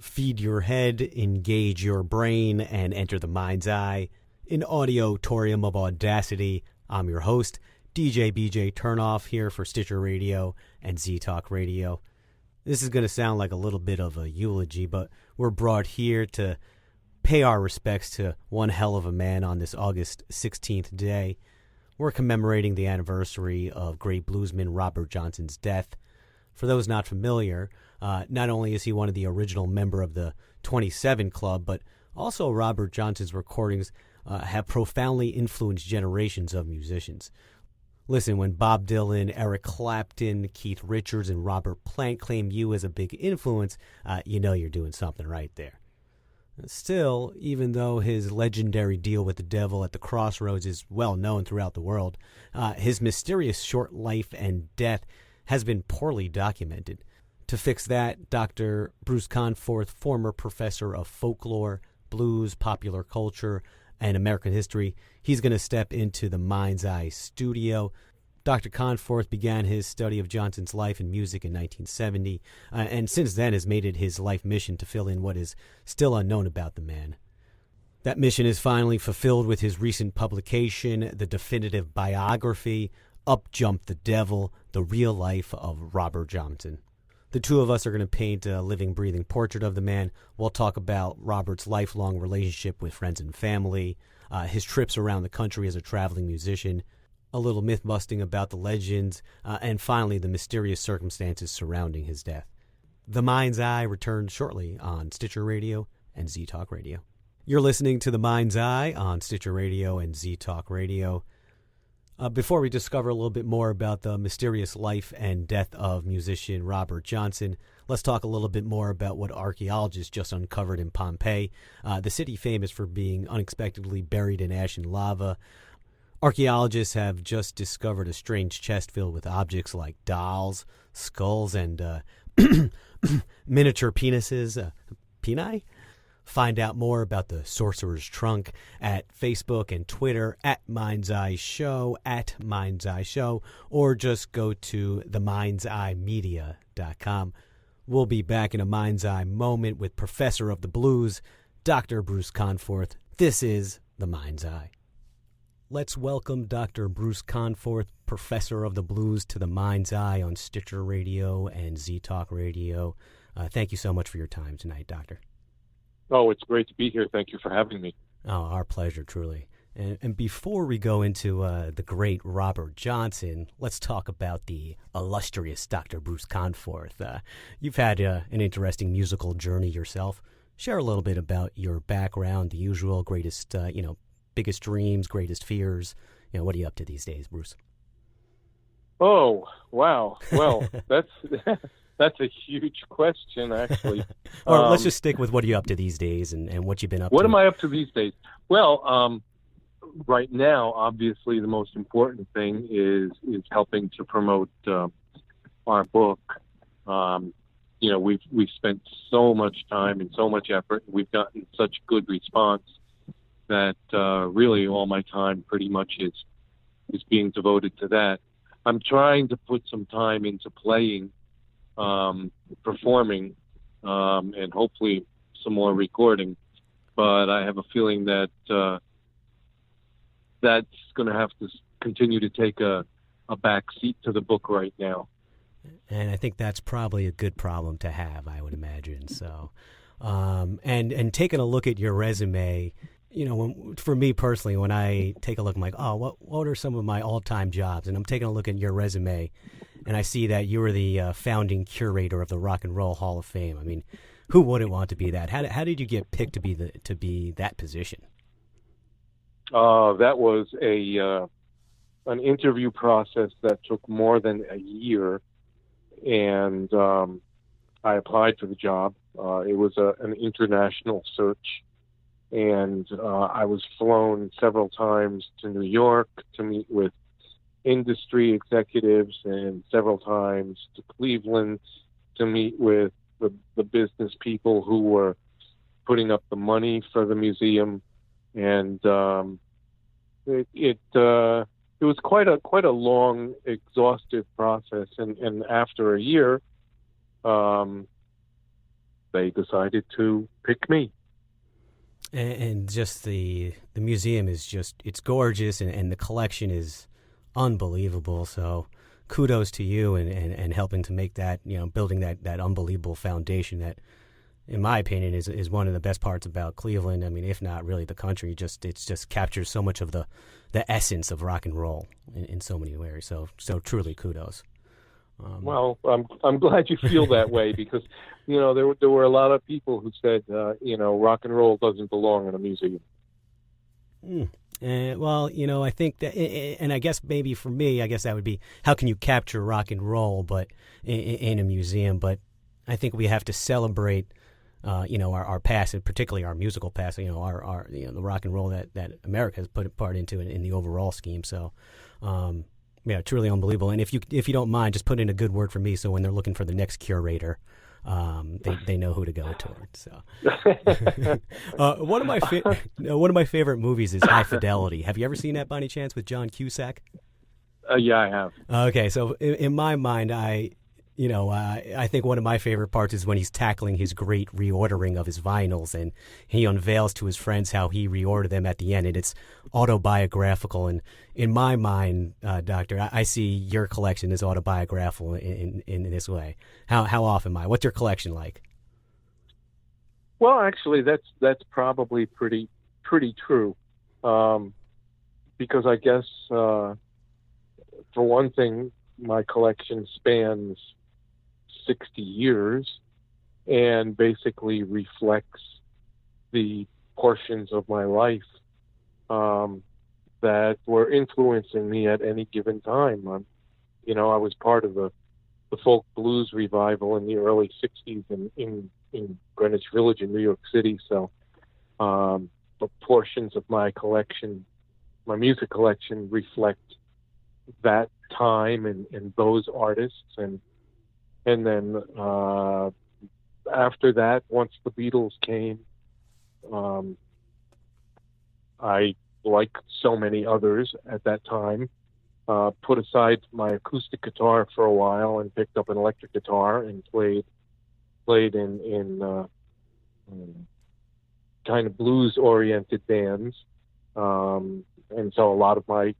Feed your head, engage your brain, and enter the mind's eye. An auditorium of audacity. I'm your host, DJ BJ Turnoff, here for Stitcher Radio and Z-Talk Radio. This is going to sound like a little bit of a eulogy, but we're brought here to pay our respects to one hell of a man on this August 16th day. We're commemorating the anniversary of great bluesman Robert Johnson's death. For those not familiar, not only is he one of the original member of the 27 Club, but also Robert Johnson's recordings have profoundly influenced generations of musicians. Listen, when Bob Dylan, Eric Clapton, Keith Richards, and Robert Plant claim you as a big influence, you know you're doing something right there. Still, even though his legendary deal with the devil at the Crossroads is well known throughout the world, his mysterious short life and death has been poorly documented. To fix that, Dr. Bruce Conforth, former professor of folklore, blues, popular culture, and American history, he's going to step into the Mind's Eye studio. Dr. Conforth began his study of Johnson's life and music in 1970, and since then has made it his life mission to fill in what is still unknown about the man. That mission is finally fulfilled with his recent publication, the definitive biography, Up Jumped the Devil, The Real Life of Robert Johnson. The two of us are going to paint a living, breathing portrait of the man. We'll talk about Robert's lifelong relationship with friends and family, his trips around the country as a traveling musician, a little myth-busting about the legends, and finally the mysterious circumstances surrounding his death. The Mind's Eye returns shortly on Stitcher Radio and Z-Talk Radio. You're listening to The Mind's Eye on Stitcher Radio and Z-Talk Radio. Before we discover a little bit more about the mysterious life and death of musician Robert Johnson, let's talk a little bit more about what archaeologists just uncovered in Pompeii, the city famous for being unexpectedly buried in ash and lava. Archaeologists have just discovered a strange chest filled with objects like dolls, skulls, and miniature penises. Peni? Find out more about the Sorcerer's Trunk at Facebook and Twitter at Mind's Eye Show, or just go to themindseyemedia.com. We'll be back in a Mind's Eye moment with Professor of the Blues, Dr. Bruce Conforth. This is The Mind's Eye. Let's welcome Dr. Bruce Conforth, Professor of the Blues, to The Mind's Eye on Stitcher Radio and Z-Talk Radio. Thank you so much for your time tonight, Doctor. Oh, it's great to be here. Thank you for having me. Oh, our pleasure, truly. And before we go into the great Robert Johnson, let's talk about the illustrious Dr. Bruce Conforth. You've had an interesting musical journey yourself. Share a little bit about your background, the usual greatest, biggest dreams, greatest fears. What are you up to these days, Bruce? Oh, wow. Well, that's a huge question, actually. Or let's just stick with what are you up to these days and what you've been up to. What am I up to these days? Well, right now, obviously, the most important thing is helping to promote our book. We've spent so much time and so much effort. We've gotten such good response that really all my time pretty much is being devoted to that. I'm trying to put some time into playing, performing, and hopefully some more recording. But I have a feeling that that's going to have to continue to take a back seat to the book right now. And I think that's probably a good problem to have, I would imagine. So, and taking a look at your resume, for me personally, when I take a look, I'm like, oh, what are some of my all-time jobs? And I'm taking a look at your resume, and I see that you were the founding curator of the Rock and Roll Hall of Fame. I mean, who wouldn't want to be that? How did you get picked to be that position? That was an interview process that took more than a year, and I applied for the job. It was an international search. And I was flown several times to New York to meet with industry executives and several times to Cleveland to meet with the business people who were putting up the money for the museum. And it was quite a long, exhaustive process. And after a year, they decided to pick me. And just the museum is just, it's gorgeous, and the collection is unbelievable. So kudos to you and helping to make that, building that unbelievable foundation that, in my opinion, is one of the best parts about Cleveland. I mean, if not really the country, it just captures so much of the essence of rock and roll in so many ways. So truly kudos. Well, I'm glad you feel that way, because there were a lot of people who said rock and roll doesn't belong in a museum. Well, I think that, and I guess maybe for me, I guess that would be, how can you capture rock and roll, but in a museum? But I think we have to celebrate, our past, and particularly our musical past. Our the rock and roll that America has put a part into in the overall scheme. So, yeah, truly unbelievable. And if you don't mind, just put in a good word for me, so when they're looking for the next curator, they know who to go towards. So, one of my favorite movies is High Fidelity. Have you ever seen that by any chance, with John Cusack? Yeah, I have. Okay, so in my mind, I think one of my favorite parts is when he's tackling his great reordering of his vinyls, and he unveils to his friends how he reordered them at the end, and it's autobiographical. And in my mind, Doctor, I see your collection as autobiographical in this way. How off am I? What's your collection like? Well, actually, that's probably pretty true, because I guess for one thing, my collection spans 60 years and basically reflects the portions of my life that were influencing me at any given time. I was part of the folk blues revival in the early 60s in Greenwich Village in New York City. So the portions of my collection, my music collection, reflect that time and those artists. And then after that, once the Beatles came, I, like so many others at that time, put aside my acoustic guitar for a while and picked up an electric guitar and played in kind of blues-oriented bands. And so a lot of my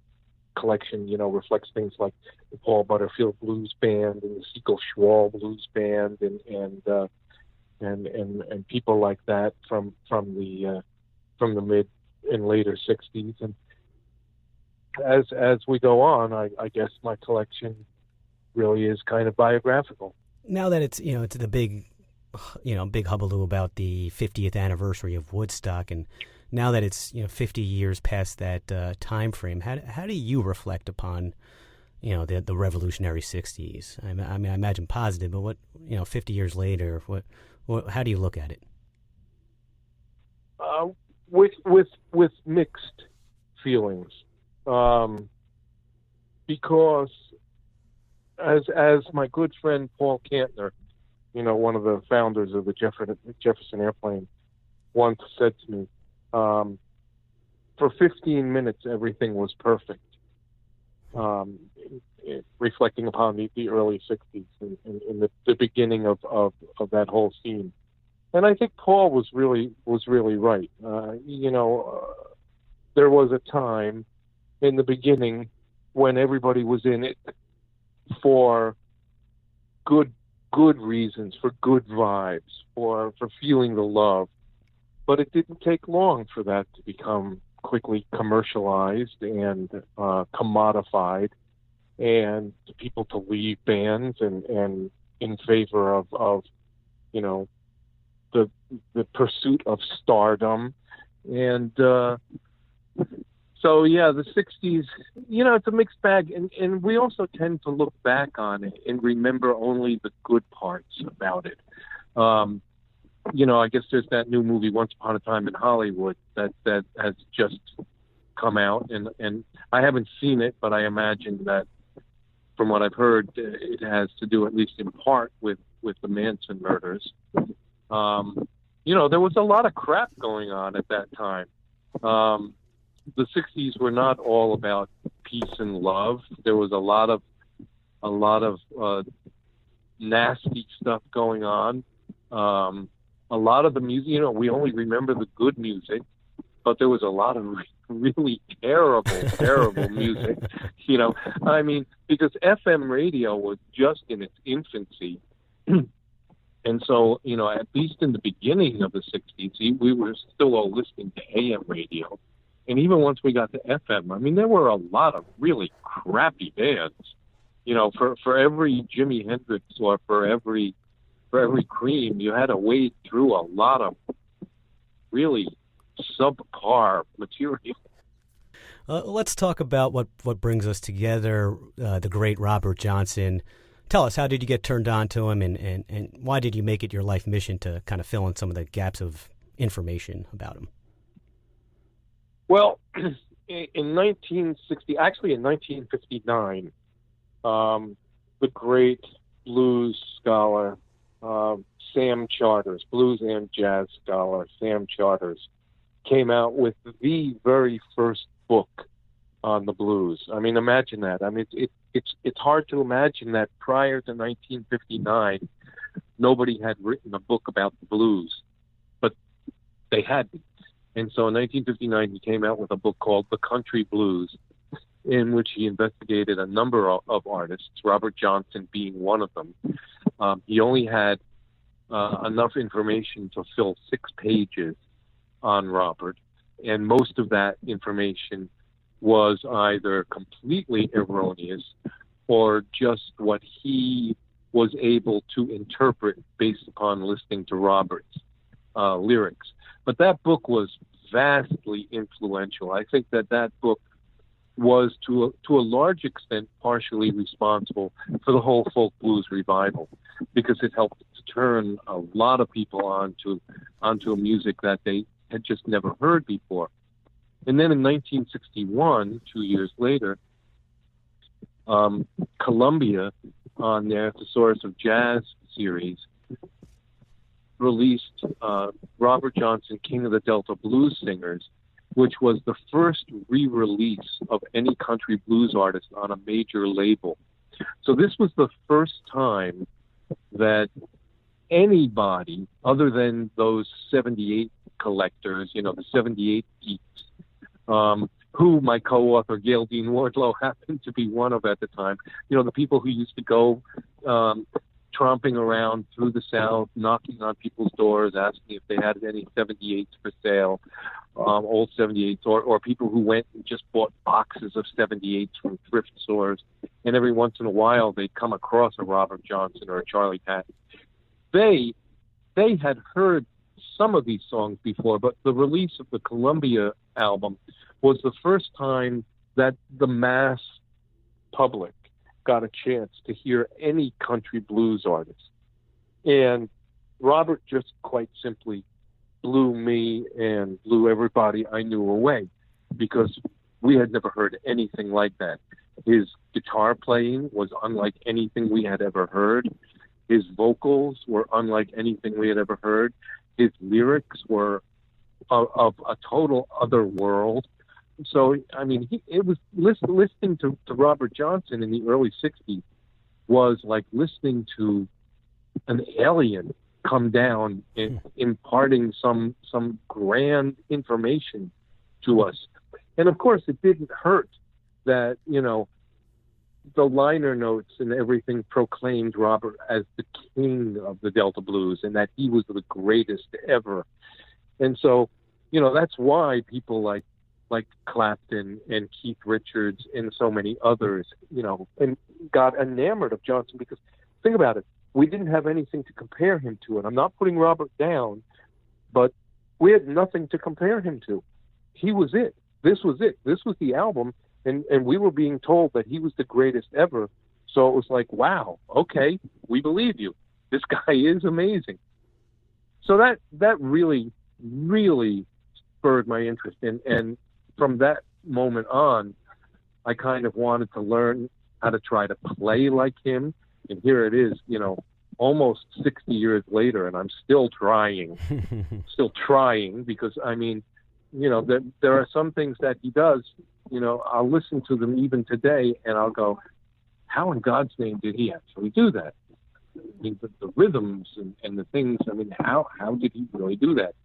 collection, reflects things like the Paul Butterfield Blues Band and the Segal Schwall Blues Band and people like that from the mid and later 60s. And as we go on, I guess my collection really is kind of biographical. Now that it's it's the big hullabaloo about the 50th anniversary of Woodstock, and now that it's 50 years past that time frame, how do you reflect upon the revolutionary 60s? I mean, I imagine positive, but what 50 years later, what how do you look at it? With mixed feelings, because as my good friend Paul Kantner, one of the founders of the Jefferson Airplane, once said to me, for 15 minutes everything was perfect, reflecting upon the early 60s and the beginning of that whole scene. And I think Paul was really right. There was a time in the beginning when everybody was in it for good reasons, for good vibes, for feeling the love. But it didn't take long for that to become quickly commercialized and commodified, and people to leave bands and in favor of the pursuit of stardom. And so yeah, the 60s, it's a mixed bag, and we also tend to look back on it and remember only the good parts about it. I guess there's that new movie Once Upon a Time in Hollywood that has just come out, and I haven't seen it, but I imagine that from what I've heard, it has to do, at least in part, with the Manson murders. There was a lot of crap going on at that time. The 60s were not all about peace and love. There was a lot of nasty stuff going on. a lot of the music, we only remember the good music, but there was a lot of really terrible music, because FM radio was just in its infancy. And so, at least in the beginning of the 60s, we were still all listening to AM radio. And even once we got to FM, there were a lot of really crappy bands. For every Jimi Hendrix or for every Cream, you had to wade through a lot of really subpar material. Let's talk about what brings us together, the great Robert Johnson. Tell us, how did you get turned on to him, and why did you make it your life mission to kind of fill in some of the gaps of information about him? Well, in 1959, the great blues scholar Sam Charters, blues and jazz scholar Sam Charters, came out with the very first book on the blues. Imagine that. It's hard to imagine that prior to 1959, nobody had written a book about the blues, but they hadn't. And so in 1959, he came out with a book called The Country Blues, in which he investigated a number of artists, Robert Johnson being one of them. He only had enough information to fill 6 pages on Robert, and most of that information was either completely erroneous or just what he was able to interpret based upon listening to Robert's lyrics. But that book was vastly influential. I think that book was to a large extent partially responsible for the whole folk blues revival, because it helped to turn a lot of people onto a music that they had just never heard before. And then in 1961, 2 years later, Columbia, on their The Source of Jazz series, released Robert Johnson, King of the Delta Blues Singers, which was the first re-release of any country blues artist on a major label. So this was the first time that anybody, other than those 78 collectors, the 78 geeks, who my co-author Gayle Dean Wardlow happened to be one of at the time, the people who used to go tromping around through the South, knocking on people's doors, asking if they had any 78s for sale, old 78s, or people who went and just bought boxes of 78s from thrift stores, and every once in a while they'd come across a Robert Johnson or a Charlie Patton. They had heard some of these songs before, but the release of the Columbia album was the first time that the mass public got a chance to hear any country blues artist. And Robert just quite simply blew me and blew everybody I knew away, because we had never heard anything like that. His guitar playing was unlike anything we had ever heard. His vocals were unlike anything we had ever heard. His lyrics were of a total other world. So, it was listening to Robert Johnson in the early 60s was like listening to an alien come down and imparting some grand information to us. And of course, it didn't hurt that, the liner notes and everything proclaimed Robert as the king of the Delta Blues and that he was the greatest ever. And so, that's why people like Clapton and Keith Richards and so many others, and got enamored of Johnson, because think about it. We didn't have anything to compare him to. And I'm not putting Robert down, but we had nothing to compare him to. He was it. This was it. This was the album. And we were being told that he was the greatest ever. So it was like, wow, okay, we believe you. This guy is amazing. So that really, really spurred my interest. And from that moment on, I kind of wanted to learn how to try to play like him. And here it is, almost 60 years later, and I'm still trying, because, there are some things that he does, I'll listen to them even today, and I'll go, how in God's name did he actually do that? I mean, the rhythms and the things. I mean, how did he really do that?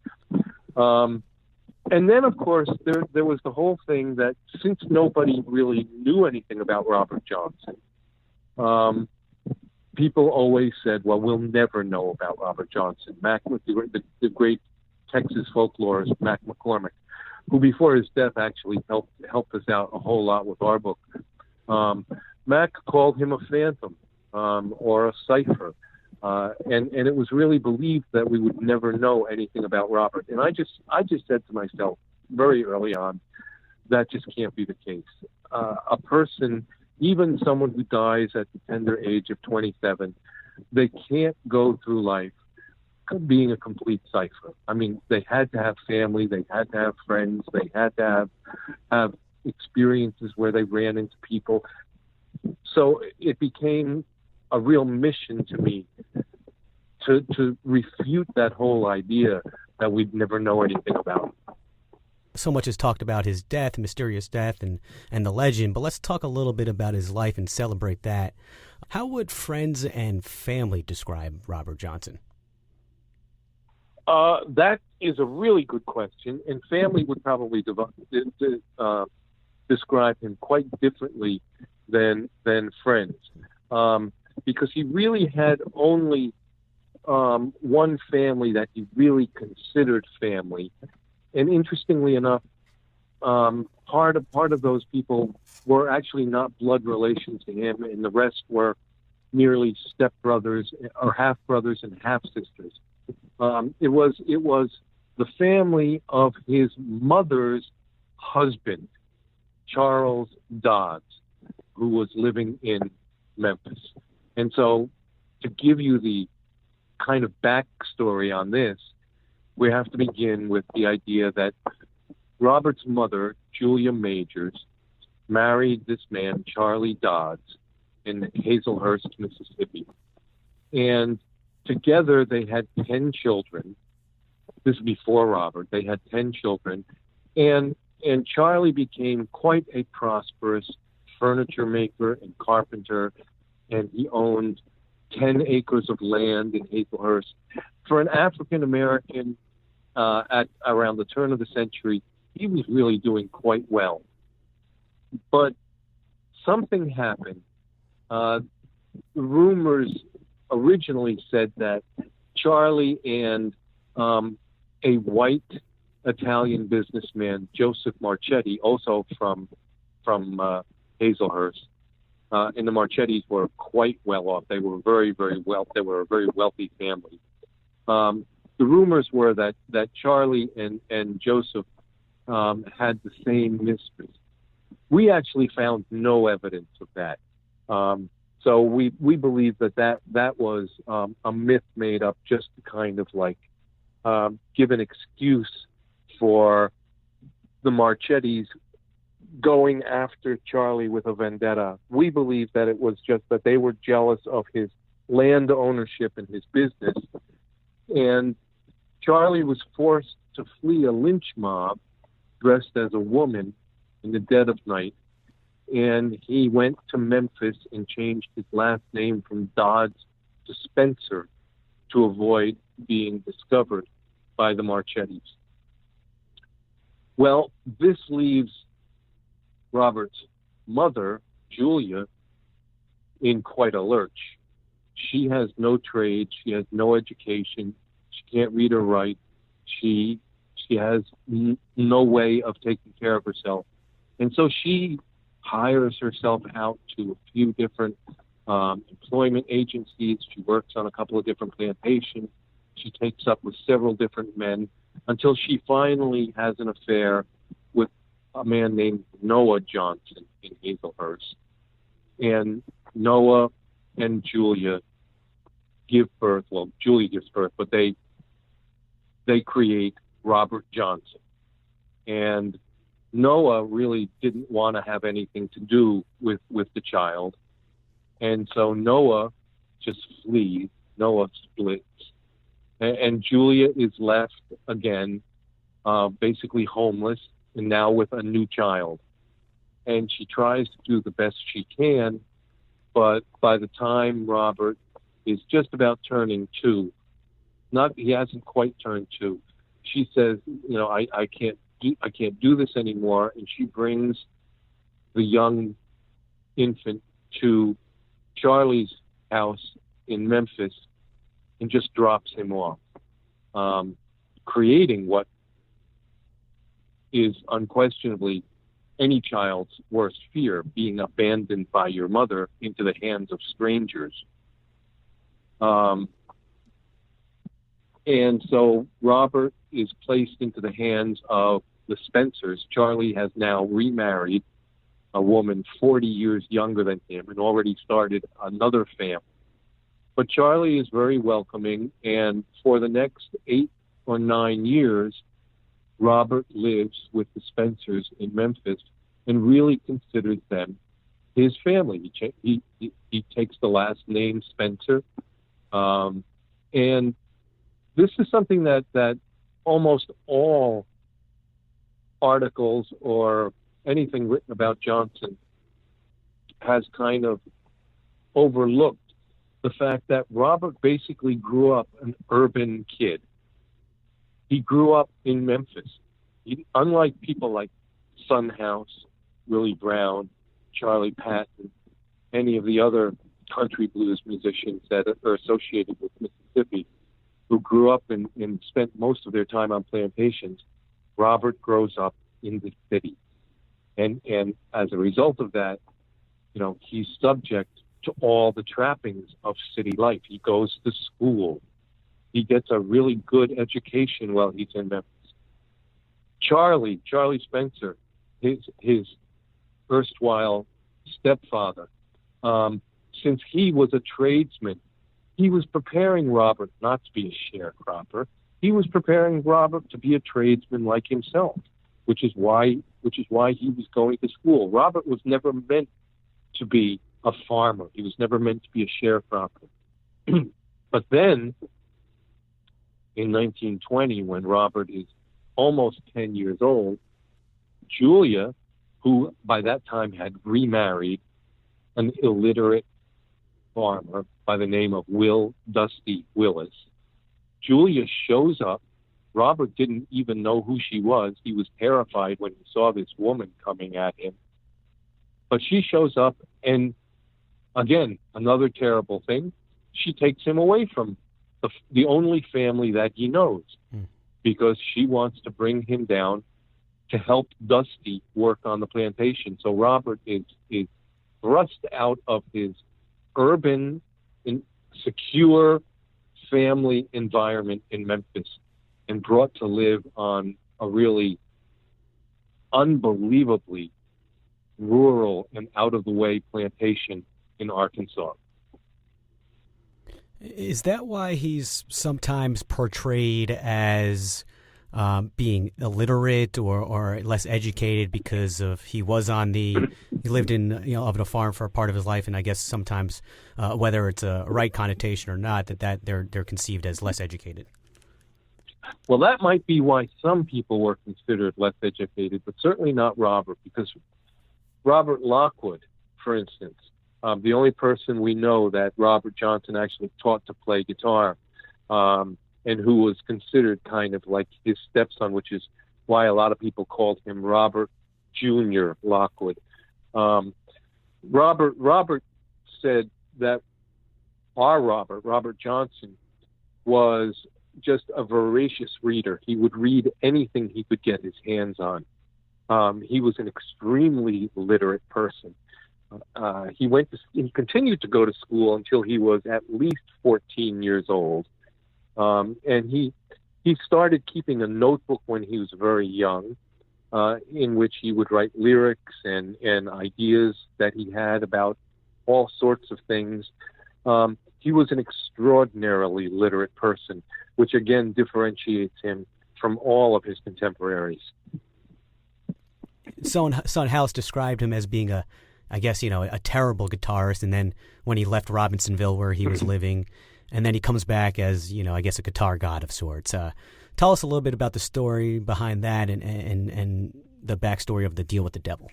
And then, of course, there was the whole thing that since nobody really knew anything about Robert Johnson, people always said, well, we'll never know about Robert Johnson. The great Texas folklorist, Mac McCormick, who before his death actually helped us out a whole lot with our book. Mac called him a phantom or a cipher. And it was really believed that we would never know anything about Robert. And I just said to myself very early on, that just can't be the case. A person, even someone who dies at the tender age of 27, they can't go through life being a complete cipher. I mean, they had to have family, they had to have friends, they had to have experiences where they ran into people. So it became a real mission to me to refute that whole idea that we'd never know anything about. So much is talked about his death, mysterious death, and the legend, but let's talk a little bit about his life and celebrate that. How would friends and family describe Robert Johnson? That is a really good question, and family would probably describe him quite differently than friends, because he really had only one family that he really considered family. And interestingly enough, part of those people were actually not blood relations to him, and the rest were merely stepbrothers or half brothers and half sisters. It was the family of his mother's husband, Charles Dodds, who was living in Memphis. And so, to give you the kind of backstory on this, we have to begin with the idea that Robert's mother, Julia Majors, married this man, Charlie Dodds, in Hazelhurst, Mississippi. And together they had 10 children. This is before Robert. They had 10 children. And Charlie became quite a prosperous furniture maker and carpenter, and he owned 10 acres of land in Hazelhurst. For an African American at around the turn of the century, he was really doing quite well. But something happened. Rumors originally said that Charlie and a white Italian businessman, Joseph Marchetti, also from Hazelhurst, and the Marchettis were quite well off. They were very, very well. They were a very wealthy family. The rumors were that Charlie and Joseph had the same mistress. We actually found no evidence of that. So we believe that was a myth made up just to kind of like give an excuse for the Marchettis going after Charlie with a vendetta. We believe that it was just that they were jealous of his land ownership and his business. And Charlie was forced to flee a lynch mob dressed as a woman in the dead of night. And he went to Memphis and changed his last name from Dodds to Spencer to avoid being discovered by the Marchettis. Well, this leaves Robert's mother, Julia, in quite a lurch. She has no trade. She has no education. She can't read or write. She has no way of taking care of herself. And so she hires herself out to a few different employment agencies. She works on a couple of different plantations. She takes up with several different men until she finally has an affair with a man named Noah Johnson in Hazelhurst. And Noah and Julia give birth. Well, Julia gives birth, but they create Robert Johnson. And Noah really didn't want to have anything to do with the child. And so Noah just flees. Noah splits. And Julia is left again, basically homeless, and now with a new child. And she tries to do the best she can, but by the time Robert is just about turning 2. He hasn't quite turned 2. She says, I can't do this anymore, and she brings the young infant to Charlie's house in Memphis and just drops him off, creating what is unquestionably any child's worst fear, being abandoned by your mother into the hands of strangers. And so Robert is placed into the hands of the Spencers. Charlie has now remarried a woman 40 years younger than him and already started another family. But Charlie is very welcoming, and for the next 8 or 9 years, Robert lives with the Spencers in Memphis and really considers them his family. He takes the last name Spencer. And this is something that almost all articles or anything written about Johnson has kind of overlooked the fact that Robert basically grew up an urban kid. He grew up in Memphis. Unlike people like Son House, Willie Brown, Charlie Patton, any of the other country blues musicians that are associated with Mississippi, who grew up and spent most of their time on plantations, Robert grows up in the city. And as a result of that, he's subject to all the trappings of city life. He goes to school. He gets a really good education while he's in Memphis. Charlie Spencer, his erstwhile stepfather, since he was a tradesman, he was preparing Robert not to be a sharecropper. He was preparing Robert to be a tradesman like himself, which is why he was going to school. Robert was never meant to be a farmer. He was never meant to be a sharecropper. But then, in 1920, when Robert is almost 10 years old, Julia, who by that time had remarried an illiterate farmer by the name of Will Dusty Willis, Julia shows up. Robert didn't even know who she was. He was terrified when he saw this woman coming at him. But she shows up, and again, another terrible thing, she takes him away from the only family that he knows, because she wants to bring him down to help Dusty work on the plantation. So Robert is thrust out of his urban, secure family environment in Memphis and brought to live on a really unbelievably rural and out-of-the-way plantation in Arkansas. Is that why he's sometimes portrayed as being illiterate or less educated because of he lived in of a farm for a part of his life, and I guess sometimes whether it's a right connotation or not, that they're conceived as less educated? Well, that might be why some people were considered less educated, but certainly not Robert, because Robert Lockwood, for instance, the only person we know that Robert Johnson actually taught to play guitar, and who was considered kind of like his stepson, which is why a lot of people called him Robert Jr. Lockwood. Robert said that our Robert Johnson, was just a voracious reader. He would read anything he could get his hands on. He was an extremely literate person. He continued to go to school until he was at least 14 years old. And he started keeping a notebook when he was very young, in which he would write lyrics and ideas that he had about all sorts of things. He was an extraordinarily literate person, which again differentiates him from all of his contemporaries. Son House described him as being a terrible guitarist, and then when he left Robinsonville where he was living, and then he comes back as, I guess a guitar god of sorts. Tell us a little bit about the story behind that and the backstory of the deal with the devil.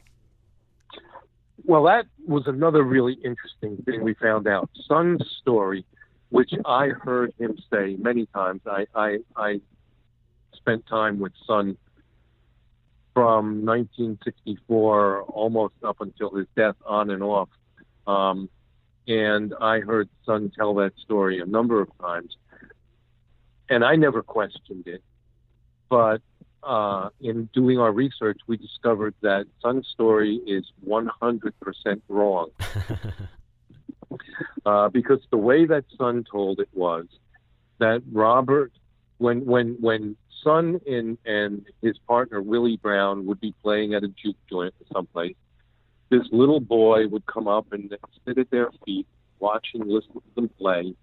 Well, that was another really interesting thing we found out. Son's story which I heard him say many times. I spent time with Son from 1964 almost up until his death, on and off. And I heard Son tell that story a number of times. And I never questioned it. But in doing our research, we discovered that Son's story is 100% wrong. Because the way that Son told it was that Robert, when Son and his partner Willie Brown would be playing at a juke joint someplace, this little boy would come up and sit at their feet, watch and listen to them play.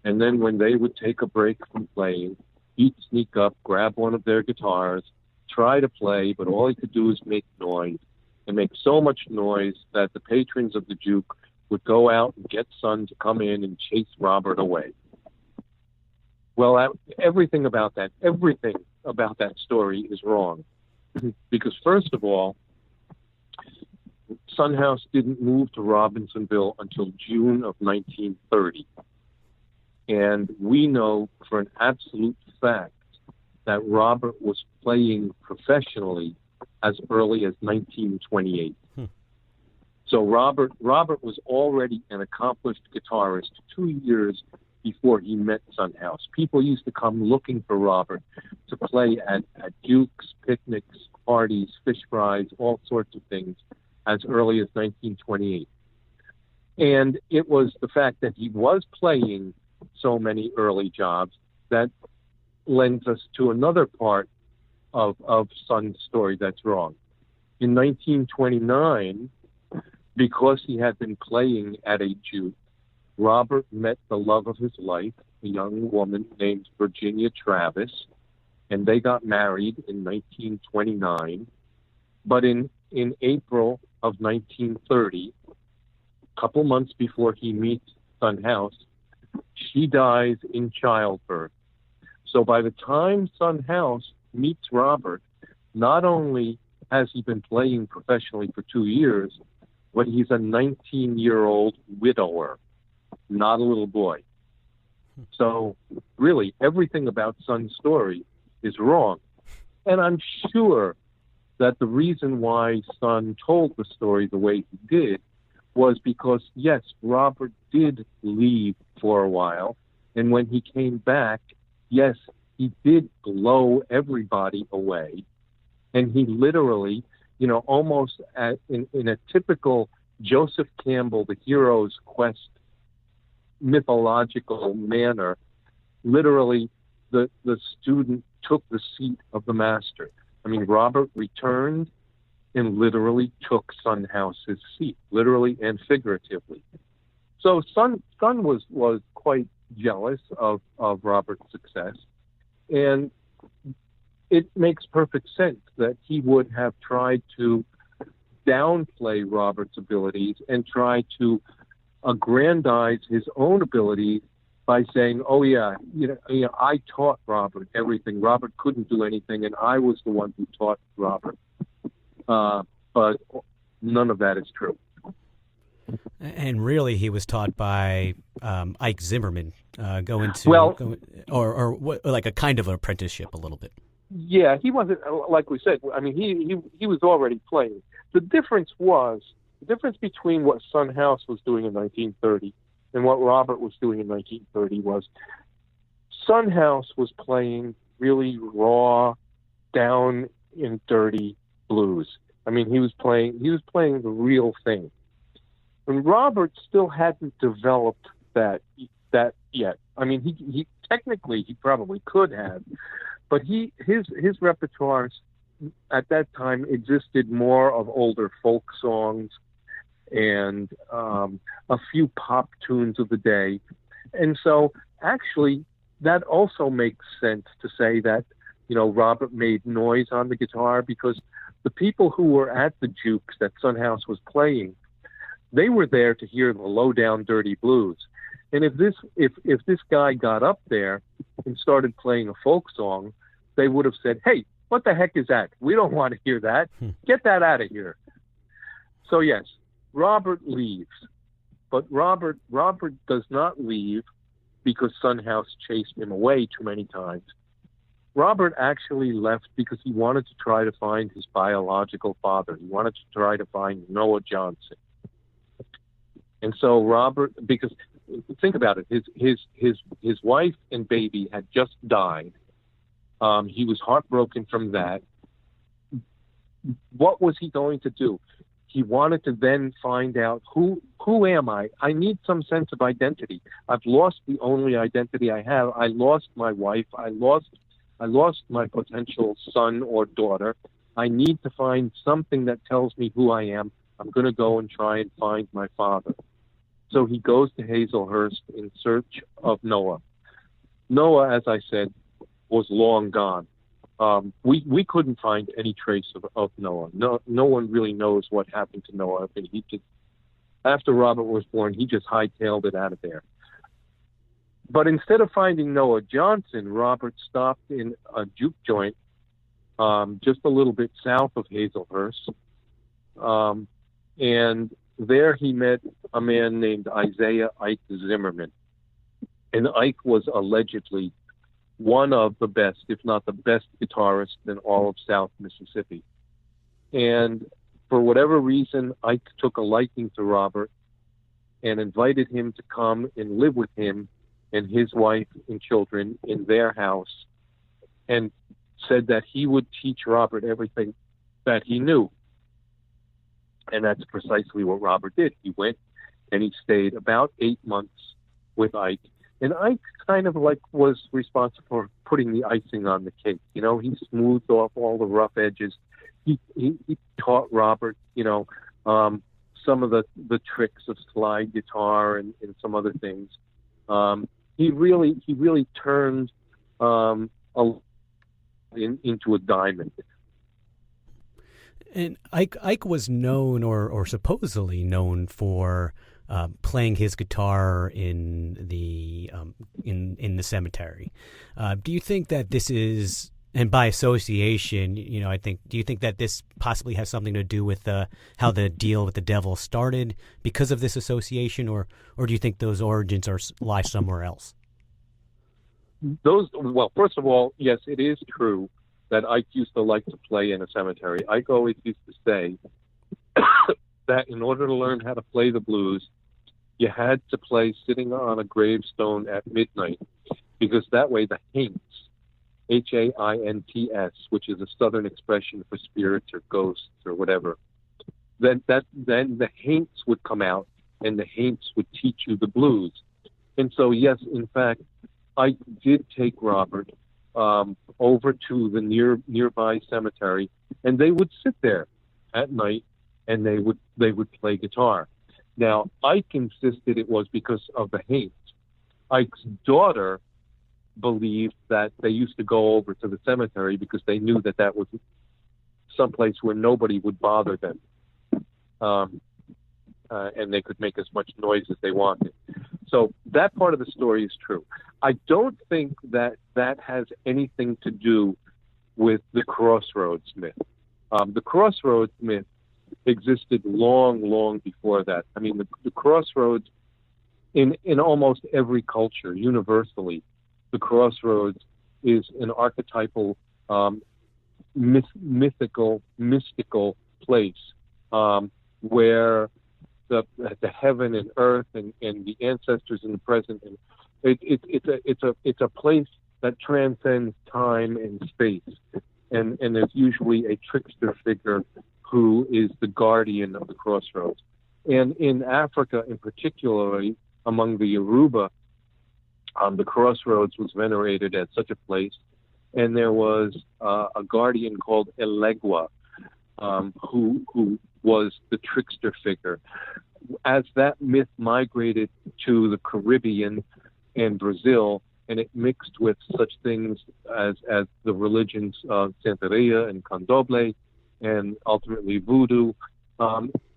And then when they would take a break from playing, he'd sneak up, grab one of their guitars, try to play, but all he could do is make noise, and make so much noise that the patrons of the juke would go out and get Son to come in and chase Robert away. Well, everything about that story is wrong. Because first of all, Son House didn't move to Robinsonville until June of 1930. And we know for an absolute fact that Robert was playing professionally as early as 1928. So Robert was already an accomplished guitarist 2 years before he met Son House. People used to come looking for Robert to play at jukes, picnics, parties, fish fries, all sorts of things as early as 1928. And it was the fact that he was playing so many early jobs that lends us to another part of Son's story that's wrong. In 1929, because he had been playing at a juke, Robert met the love of his life, a young woman named Virginia Travis, and they got married in 1929. But in April of 1930, a couple months before he meets Son House, she dies in childbirth. So by the time Son House meets Robert, not only has he been playing professionally for 2 years, but he's a 19-year-old widower, not a little boy. So really, everything about Son's story is wrong. And I'm sure that the reason why Son told the story the way he did was because, yes, Robert did leave for a while. And when he came back, yes, he did blow everybody away. And he literally, almost in a typical Joseph Campbell, the hero's quest, mythological manner, literally the student took the seat of the master. I mean, Robert returned and literally took Son House's seat, literally and figuratively. So Son was quite jealous of Robert's success, and it makes perfect sense that he would have tried to downplay Robert's abilities and try to aggrandize his own abilities by saying, "Oh yeah, I taught Robert everything. Robert couldn't do anything, and I was the one who taught Robert." But none of that is true. And really, he was taught by Ike Zimmerman, or like a kind of an apprenticeship, a little bit. Yeah, he wasn't, like we said. I mean, he was already playing. The difference between what Son House was doing in 1930 and what Robert was doing in 1930 was Son House was playing really raw, down and dirty blues. I mean, he was playing the real thing. And Robert still hadn't developed that yet. I mean, he technically he probably could have, but his repertoire at that time existed more of older folk songs and a few pop tunes of the day. And so actually that also makes sense to say that, Robert made noise on the guitar, because the people who were at the jukes that Son House was playing, they were there to hear the low down dirty blues. And if this guy got up there and started playing a folk song, they would have said, "Hey, what the heck is that? We don't want to hear that. Get that out of here." So yes, Robert leaves, but Robert does not leave because Son House chased him away too many times. Robert actually left because he wanted to try to find his biological father. He wanted to try to find Noah Johnson. And so Robert, because think about it, his wife and baby had just died. He was heartbroken from that. What was he going to do? He wanted to then find out who am I? I need some sense of identity. I've lost the only identity I have. I lost my wife. I lost my potential son or daughter. I need to find something that tells me who I am. I'm going to go and try and find my father. So he goes to Hazelhurst in search of Noah. Noah, as I said, was long gone. We couldn't find any trace of Noah. No one really knows what happened to Noah. I mean, after Robert was born, he just hightailed it out of there. But instead of finding Noah Johnson, Robert stopped in a juke joint just a little bit south of Hazelhurst. And there he met a man named Isaiah Ike Zimmerman. And Ike was allegedly one of the best, if not the best guitarist in all of South Mississippi. And for whatever reason, Ike took a liking to Robert and invited him to come and live with him and his wife and children in their house, and said that he would teach Robert everything that he knew. And that's precisely what Robert did. He went and he stayed about 8 months with Ike. And Ike kind of like was responsible for putting the icing on the cake. You know, he smoothed off all the rough edges. He taught Robert, some of the tricks of slide guitar and some other things. He really turned into a diamond. And Ike was known, or supposedly known, for playing his guitar in the cemetery. Do you think that this is, and by association, do you think that this possibly has something to do with how the deal with the devil started because of this association, or do you think those origins lie somewhere else? Well, first of all, yes, it is true that Ike used to like to play in a cemetery. Ike always used to say that in order to learn how to play the blues, you had to play sitting on a gravestone at midnight, because that way the haints, H-A-I-N-T-S, which is a Southern expression for spirits or ghosts or whatever, then the haints would come out and the haints would teach you the blues. And so, yes, in fact, Ike did take Robert over to the nearby cemetery, and they would sit there at night and they would play guitar. Now, Ike insisted it was because of the haints. Ike's daughter believed that they used to go over to the cemetery because they knew that was someplace where nobody would bother them, and they could make as much noise as they wanted. So that part of the story is true. I don't think that has anything to do with the crossroads myth. The crossroads myth existed long before that. I mean, the crossroads, in almost every culture, universally, the crossroads is an archetypal, mystical place where the heaven and earth and the ancestors in the present, and it's a place that transcends time and space, and there's usually a trickster figure who is the guardian of the crossroads. And in Africa, in particularly among the Yoruba, the crossroads was venerated as such a place, and there was a guardian called Elegua, who was the trickster figure. As that myth migrated to the Caribbean and Brazil, and it mixed with such things as the religions of Santeria and Candomblé, and ultimately voodoo,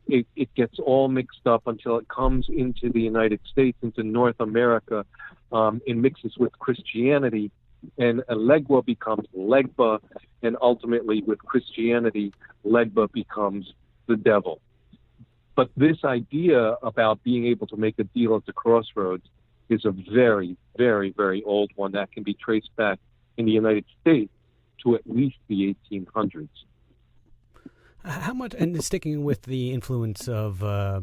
it gets all mixed up until it comes into the United States, into North America, and mixes with Christianity, and Elegua becomes Legba, and ultimately with Christianity, Legba becomes the devil. But this idea about being able to make a deal at the crossroads is a very, very, very old one that can be traced back in the United States to at least the 1800s. How much, and sticking with the influence of, I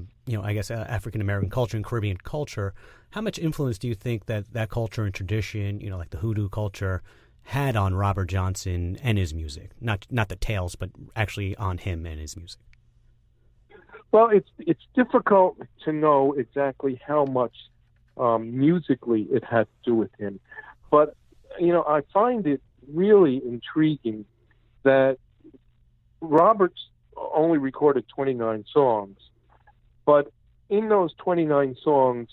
guess, African-American culture and Caribbean culture, how much influence do you think that culture and tradition, like the Hoodoo culture, had on Robert Johnson and his music? Not the tales, but actually on him and his music. Well, it's difficult to know exactly how much musically it had to do with him. But, I find it really intriguing that Robert's only recorded 29 songs, but in those 29 songs,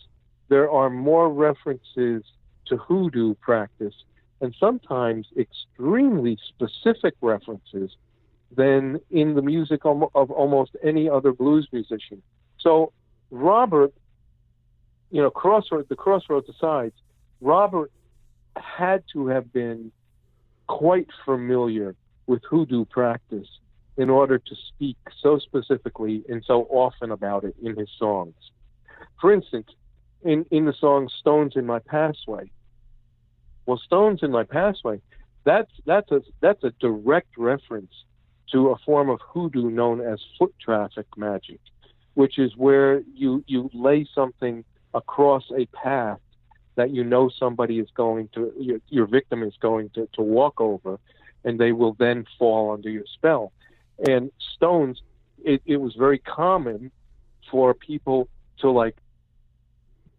there are more references to hoodoo practice and sometimes extremely specific references than in the music of almost any other blues musician. So Robert, the crossroads aside, Robert had to have been quite familiar with hoodoo practice in order to speak so specifically and so often about it in his songs. For instance, in the song "Stones in My Pathway," well, "Stones in My Pathway," that's a direct reference to a form of hoodoo known as foot traffic magic, which is where you lay something across a path that somebody is going to, your victim is going to walk over, and they will then fall under your spell. And stones, it was very common for people to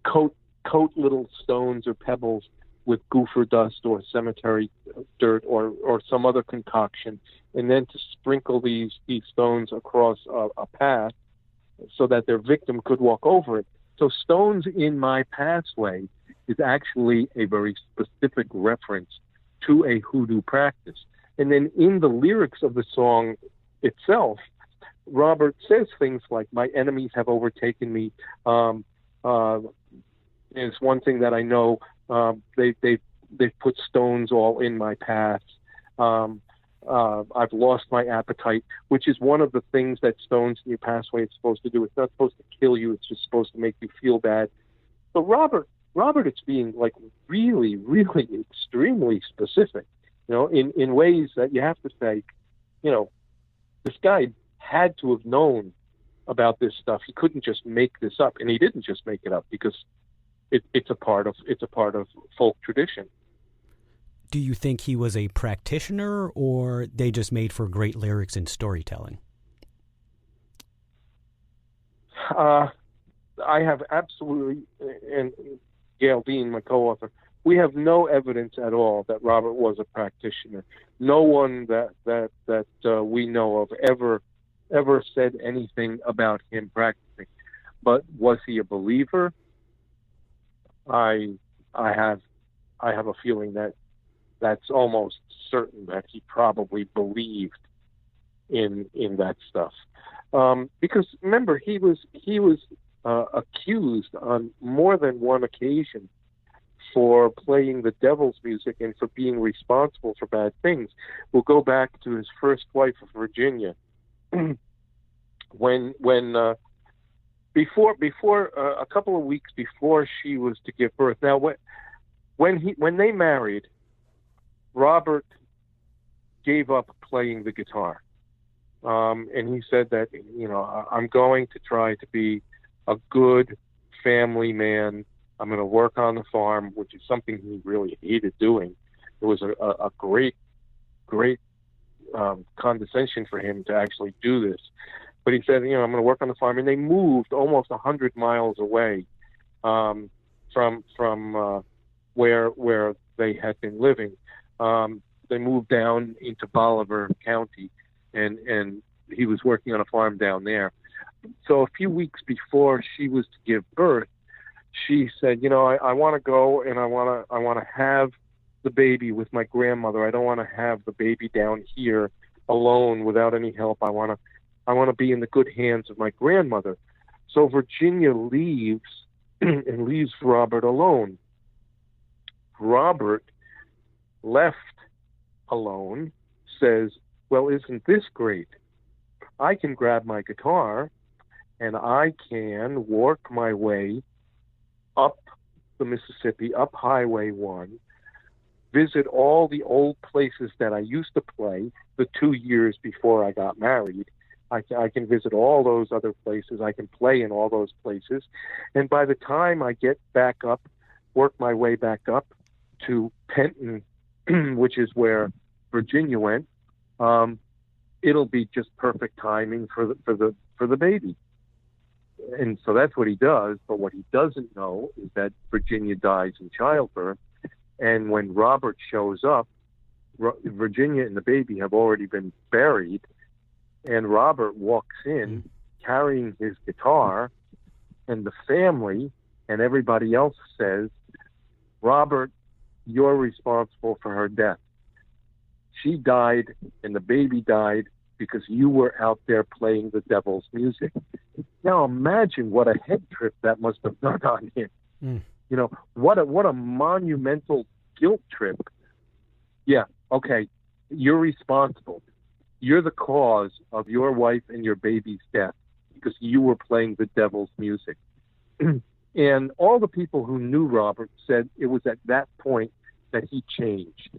coat little stones or pebbles with gopher dust or cemetery dirt or some other concoction, and then to sprinkle these stones across a path so that their victim could walk over it. So "Stones in My Pathway" is actually a very specific reference to a hoodoo practice. And then in the lyrics of the song itself, Robert says things like, "My enemies have overtaken me." Is one thing that I know. They've put stones all in my path. I've lost my appetite, which is one of the things that "Stones in Your Pathway" is supposed to do. It's not supposed to kill you. It's just supposed to make you feel bad. But Robert, it's being really, really extremely specific, in ways that you have to say, this guy had to have known about this stuff. He couldn't just make this up, and he didn't just make it up because it's a part of folk tradition. Do you think he was a practitioner, or they just made for great lyrics and storytelling? I have absolutely, and Gayle Dean, my co-author, we have no evidence at all that Robert was a practitioner. No one that we know of ever said anything about him practicing. But was he a believer? I have a feeling that that's almost certain that he probably believed in that stuff. Because remember, he was accused on more than one occasion for playing the devil's music and for being responsible for bad things. We'll go back to his first wife of Virginia, when before a couple of weeks before she was to give birth. Now, when they married, Robert gave up playing the guitar, and he said that I'm going to try to be a good family man. I'm going to work on the farm, which is something he really hated doing. It was a great condescension for him to actually do this. But he said, I'm going to work on the farm. And they moved almost 100 miles away from where they had been living. They moved down into Bolivar County, and he was working on a farm down there. So a few weeks before she was to give birth, she said, I want to go and I want to have the baby with my grandmother. I don't want to have the baby down here alone without any help. I want to be in the good hands of my grandmother. So Virginia leaves and leaves Robert alone. Robert, left alone, says, well, isn't this great? I can grab my guitar and I can work my way up the Mississippi, up Highway 1, visit all the old places that I used to play the 2 years before I got married. I can visit all those other places. I can play in all those places. And by the time I get back up, work my way back up to Penton, which is where Virginia went, it'll be just perfect timing for the baby. And so that's what he does. But what he doesn't know is that Virginia dies in childbirth. And when Robert shows up, Virginia and the baby have already been buried. And Robert walks in carrying his guitar, and the family and everybody else says, Robert, you're responsible for her death. She died and the baby died because you were out there playing the devil's music. Now imagine what a head trip that must have done on him. You know, what a monumental guilt trip. Yeah, okay, you're responsible. You're the cause of your wife and your baby's death because you were playing the devil's music. And all the people who knew Robert said it was at that point that he changed.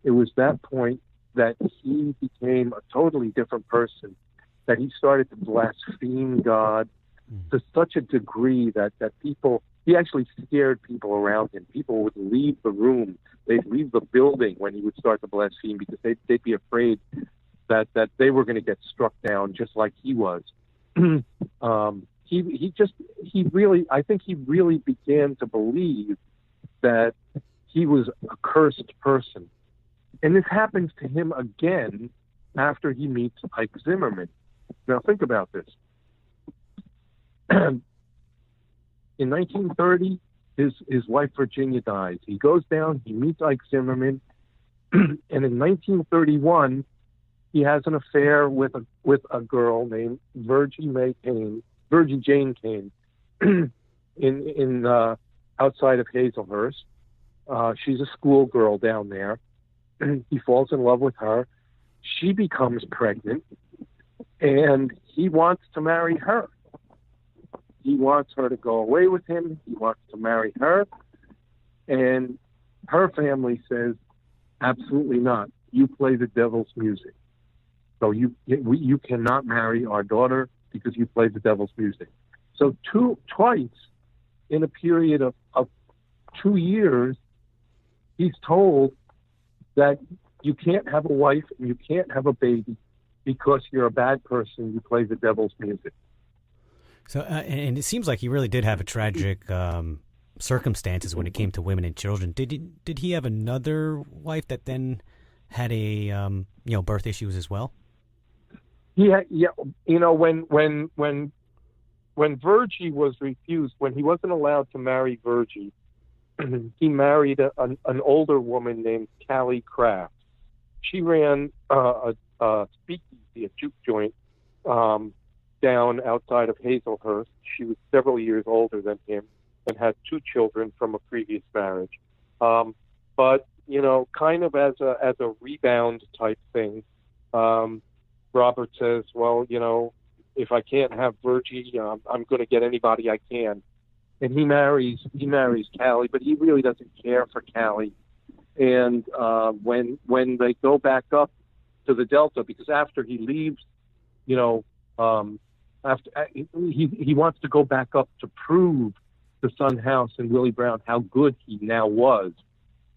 It was that point that he became a totally different person, that he started to blaspheme God to such a degree that people, he actually scared people around him. People would leave the room. They'd leave the building when he would start to blaspheme because they'd be afraid that they were going to get struck down just like he was. I think he really began to believe that he was a cursed person. And this happens to him again after he meets Ike Zimmerman. Now think about this. In 1930, his wife Virginia dies. He goes down, he meets Ike Zimmerman, and in 1931, he has an affair with a girl named Virgie Jane Kane, in outside of Hazelhurst. She's a schoolgirl down there. He falls in love with her. She becomes pregnant, and he wants to marry her. He wants her to go away with him. He wants to marry her. And her family says, absolutely not. You play the devil's music. So you cannot marry our daughter because you play the devil's music. So twice in a period of 2 years, he's told that you can't have a wife and you can't have a baby because you're a bad person. You play the devil's music. So, and it seems like he really did have a tragic circumstances when it came to women and children. Did he have another wife that then had a birth issues as well? Yeah. When Virgie was refused, when he wasn't allowed to marry Virgie, he married an older woman named Callie Kraft. She ran a speakeasy, a juke joint, down outside of Hazelhurst. She was several years older than him and had 2 children from a previous marriage. But kind of as a rebound type thing, Robert says, well, if I can't have Virgie, I'm going to get anybody I can. And he marries Callie, but he really doesn't care for Callie. And when they go back up to the Delta, because after he leaves, after he wants to go back up to prove to Son House and Willie Brown how good he now was,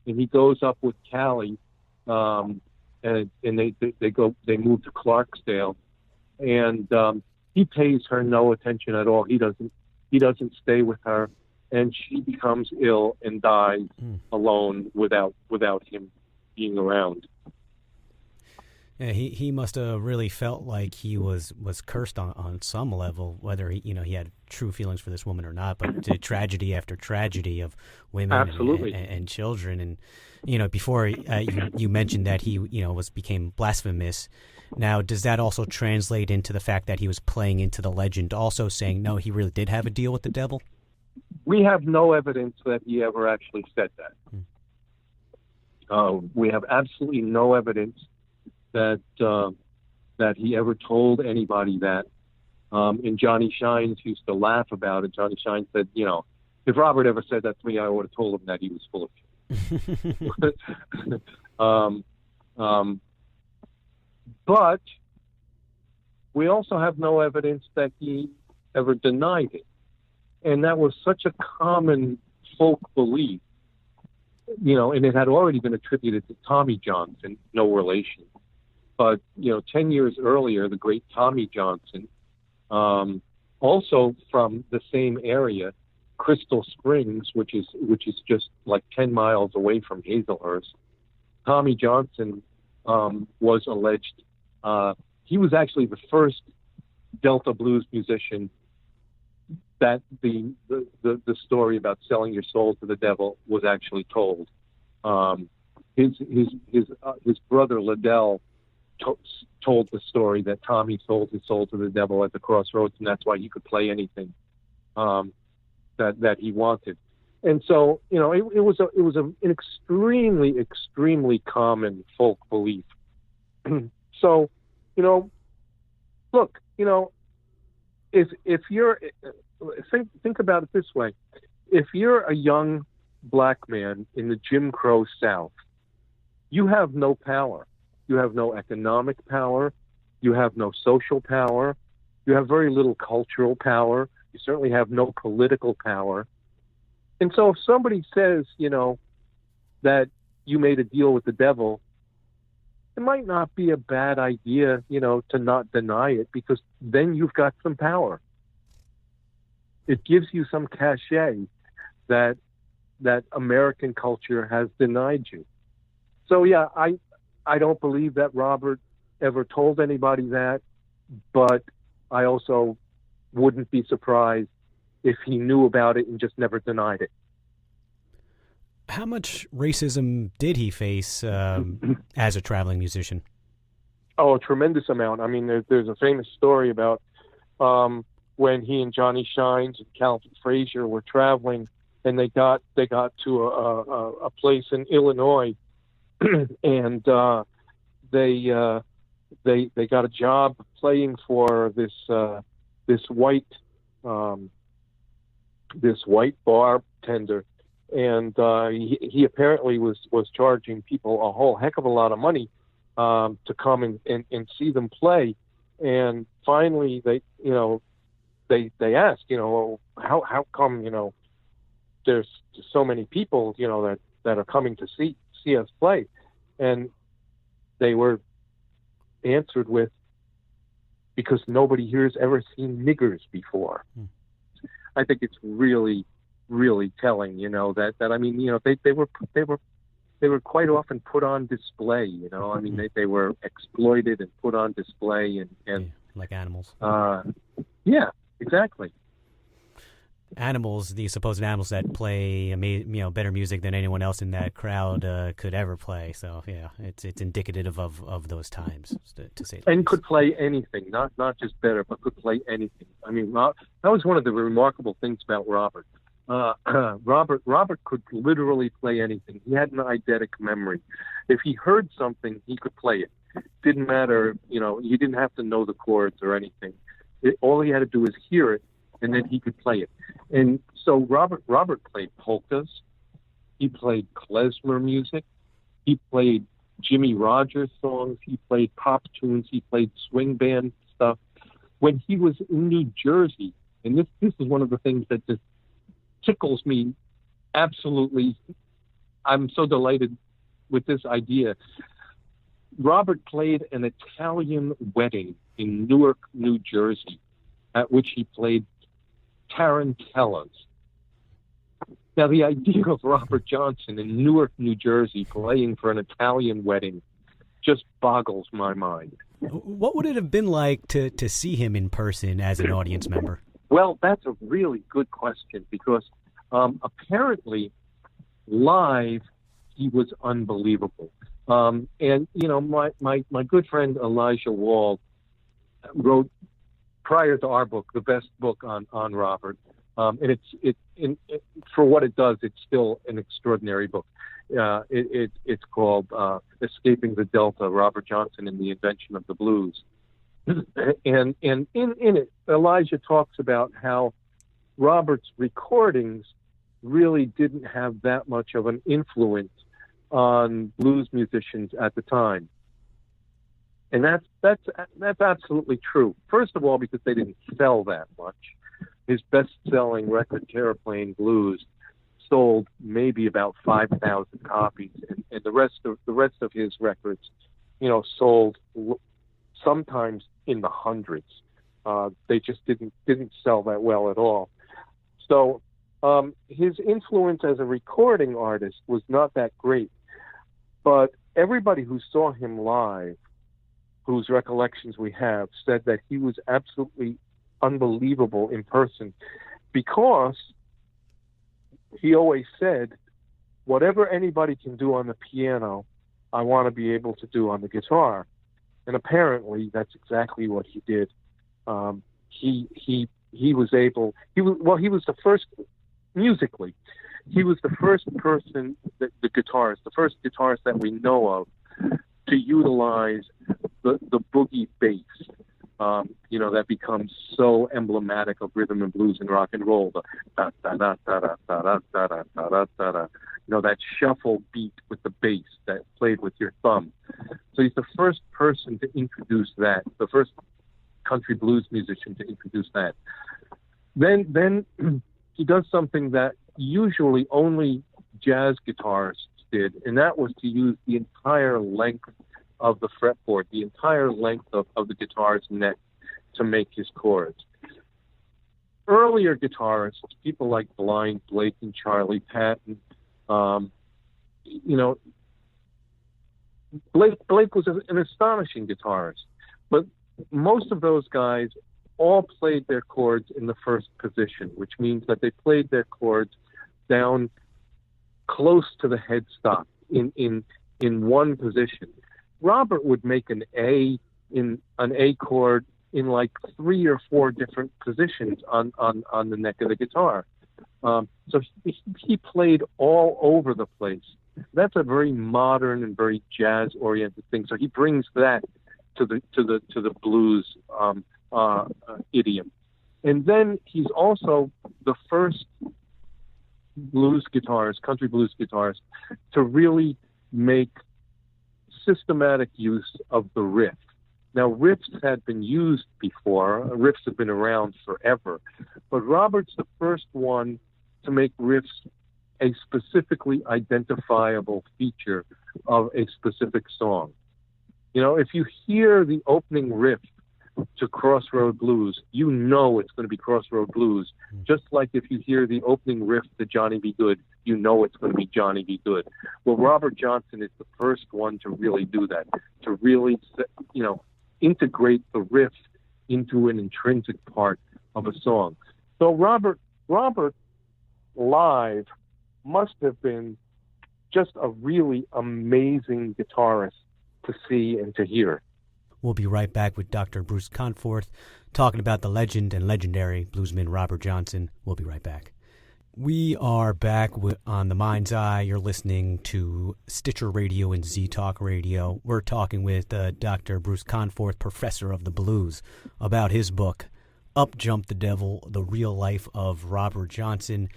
and he goes up with Callie, and they move to Clarksdale, and he pays her no attention at all. He doesn't stay with her, and she becomes ill and dies alone without him being around. Yeah, he must have really felt like he was cursed on some level, whether he had true feelings for this woman or not. But the tragedy after tragedy of women and children, and before you mentioned that he became blasphemous. Now, does that also translate into the fact that he was playing into the legend, also saying no, he really did have a deal with the devil? We have no evidence that he ever actually said that. We have absolutely no evidence that he ever told anybody that. And Johnny Shines used to laugh about it. Johnny Shines said, If Robert ever said that to me, I would have told him that he was full of shit. But we also have no evidence that he ever denied it. And that was such a common folk belief, and it had already been attributed to Tommy Johnson, no relation. But, 10 years earlier, the great Tommy Johnson, also from the same area, Crystal Springs, which is just like 10 miles away from Hazelhurst. Tommy Johnson was alleged. He was actually the first Delta blues musician that the story about selling your soul to the devil was actually told. His brother Liddell told the story that Tommy sold his soul to the devil at the Crossroads, and that's why he could play anything that he wanted. And so, it was an extremely common folk belief. So, look, if you're think about it this way: if you're a young black man in the Jim Crow South, you have no power. You have no economic power. You have no social power. You have very little cultural power. You certainly have no political power. And so if somebody says, that you made a deal with the devil, it might not be a bad idea, to not deny it, because then you've got some power. It gives you some cachet that American culture has denied you. So, yeah, I don't believe that Robert ever told anybody that, but I also wouldn't be surprised if he knew about it and just never denied it. How much racism did he face as a traveling musician? Oh, a tremendous amount. I mean, there's a famous story about when he and Johnny Shines and Calvin Frazier were traveling, and they got to a place in Illinois, and they got a job playing for this white bartender, and he apparently was charging people a whole heck of a lot of money to come and see them play. And finally they asked, how come, there's so many people, that are coming to see us play. And they were answered with, because nobody here has ever seen niggers before. I think it's really, really telling, that I mean, they were quite often put on display, I mean, they were exploited and put on display and like animals. Yeah, exactly. Animals, the supposed animals that play, better music than anyone else in that crowd could ever play. So yeah, it's indicative of those times, to say. And could play anything, not just better, but could play anything. I mean, that was one of the remarkable things about Robert. Robert could literally play anything. He had an eidetic memory. If he heard something, he could play it. Didn't matter, he didn't have to know the chords or anything. All he had to do was hear it, and then he could play it. And so Robert played polkas. He played klezmer music. He played Jimmy Rogers songs. He played pop tunes. He played swing band stuff. When he was in New Jersey, and this is one of the things that just tickles me absolutely. I'm so delighted with this idea. Robert played an Italian wedding in Newark, New Jersey, at which he played tarantellas. Now, the idea of Robert Johnson in Newark, New Jersey, playing for an Italian wedding just boggles my mind. What would it have been like to see him in person as an audience member? Well, that's a really good question, because apparently live he was unbelievable. And my good friend Elijah Wald wrote, prior to our book, the best book on Robert. And for what it does, it's still an extraordinary book. It's called Escaping the Delta, Robert Johnson and the Invention of the Blues. And in it, Elijah talks about how Robert's recordings really didn't have that much of an influence on blues musicians at the time. And that's absolutely true. First of all, because they didn't sell that much. His best-selling record, Terraplane Blues, sold maybe about 5,000 copies, and the rest of his records, sold sometimes in the hundreds. They just didn't sell that well at all. So his influence as a recording artist was not that great. But everybody who saw him live, whose recollections we have, said that he was absolutely unbelievable in person, because he always said, whatever anybody can do on the piano, I want to be able to do on the guitar. And apparently that's exactly what he did. He was the first, musically, he was the first person, the first guitarist that we know of to utilize the boogie bass, that becomes so emblematic of rhythm and blues and rock and roll. The da da da da da da da da da da da. That shuffle beat with the bass that played with your thumb. So he's the first person to introduce that, the first country blues musician to introduce that. Then he does something that usually only jazz guitarists did, and that was to use the entire length of the fretboard, the entire length of the guitar's neck to make his chords. Earlier guitarists, people like Blind Blake and Charlie Patton, Blake was an astonishing guitarist, but most of those guys all played their chords in the first position, which means that they played their chords down close to the headstock in one position. Robert would make an A chord in like 3 or 4 different positions on the neck of the guitar. So he played all over the place. That's a very modern and very jazz-oriented thing. So he brings that to the blues idiom. And then he's also the first country blues guitarist, to really make systematic use of the riff. Now, riffs had been used before. Riffs have been around forever. But Robert's the first one to make riffs a specifically identifiable feature of a specific song. If you hear the opening riff to Crossroad Blues, you know it's going to be Crossroad Blues, just like if you hear the opening riff to Johnny Be Good, you know it's going to be Johnny Be Good. Well, Robert Johnson is the first one to really do that, to really, integrate the riff into an intrinsic part of a song. So Robert live must have been just a really amazing guitarist to see and to hear. We'll be right back with Dr. Bruce Conforth talking about the legend and legendary bluesman Robert Johnson. We'll be right back. We are back on The Mind's Eye. You're listening to Stitcher Radio and Z-Talk Radio. We're talking with Dr. Bruce Conforth, professor of the blues, about his book, Up Jumped the Devil, The Real Life of Robert Johnson,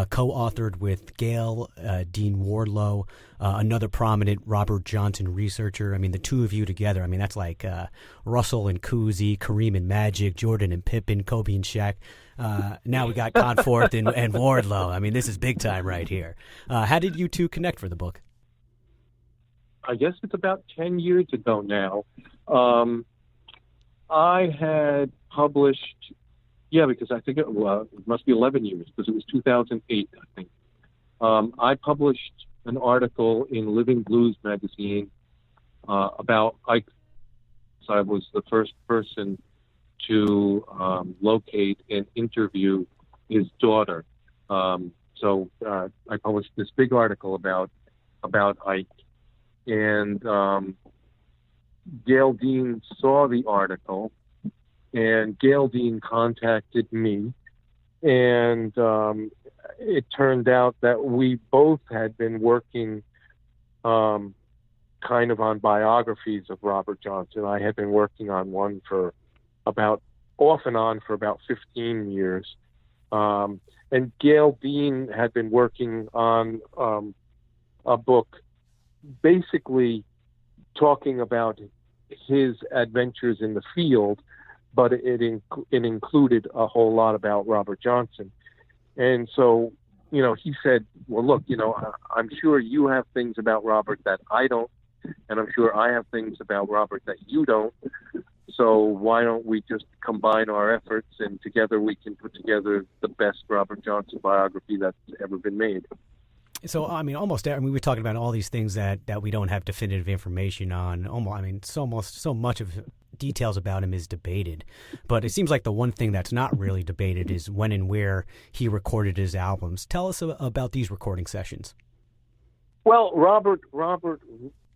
co-authored with Gayle Dean Wardlow, another prominent Robert Johnson researcher. I mean, the two of you together, that's like Russell and Cousy, Kareem and Magic, Jordan and Pippen, Kobe and Shaq. Now we got Conforth and Wardlow. This is big time right here. How did you two connect for the book? I guess it's about 10 years ago now. I had published, because I think it must be 11 years, because it was 2008, I think. I published an article in Living Blues magazine about Ike. So I was the first person to locate and interview his daughter. So I published this big article about Ike, and Gayle Dean saw the article, and Gayle Dean contacted me, and it turned out that we both had been working kind of on biographies of Robert Johnson. I had been working on one for off and on for about 15 years. And Gayle Dean had been working on a book basically talking about his adventures in the field, but it included a whole lot about Robert Johnson. And so, he said, well, look, I'm sure you have things about Robert that I don't, and I'm sure I have things about Robert that you don't. So why don't we just combine our efforts, and together we can put together the best Robert Johnson biography that's ever been made. So, we're talking about all these things that we don't have definitive information on. So much of details about him is debated. But it seems like the one thing that's not really debated is when and where he recorded his albums. Tell us about these recording sessions. Well, Robert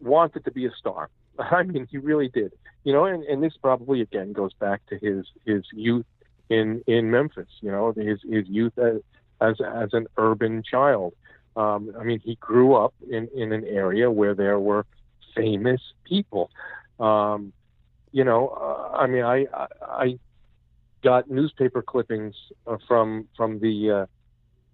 wanted to be a star. I mean, he really did. And this probably, again, goes back to his youth in Memphis, his youth as an urban child. He grew up in an area where there were famous people. I got newspaper clippings from the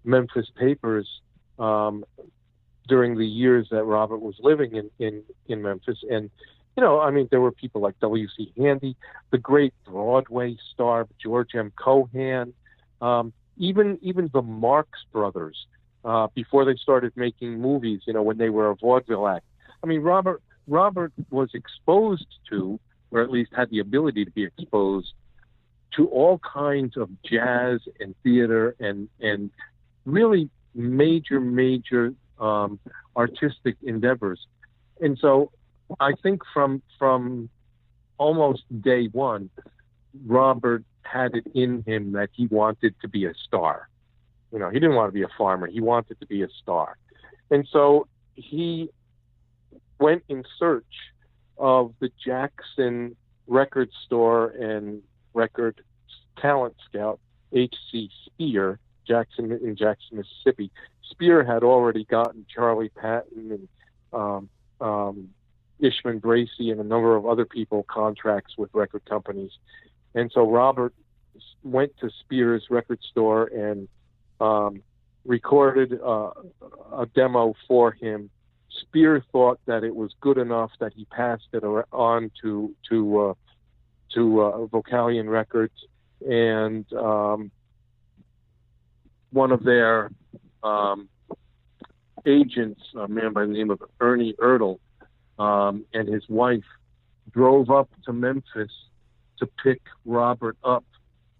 Memphis papers during the years that Robert was living in Memphis. And, there were people like W.C. Handy, the great Broadway star, George M. Cohan, even the Marx Brothers. Before they started making movies, when they were a vaudeville act. Robert was exposed to, or at least had the ability to be exposed to, all kinds of jazz and theater and really major artistic endeavors. And so I think from almost day one, Robert had it in him that he wanted to be a star. He didn't want to be a farmer. He wanted to be a star. And so he went in search of the Jackson record store and record talent scout, H.C. Spear, in Jackson, Mississippi. Spear had already gotten Charlie Patton and Ishman Bracey and a number of other people contracts with record companies. And so Robert went to Spear's record store and recorded a demo for him. Spear thought that it was good enough that he passed it on to Vocalion Records, and one of their agents, a man by the name of Ernie Ertl, and his wife drove up to Memphis to pick Robert up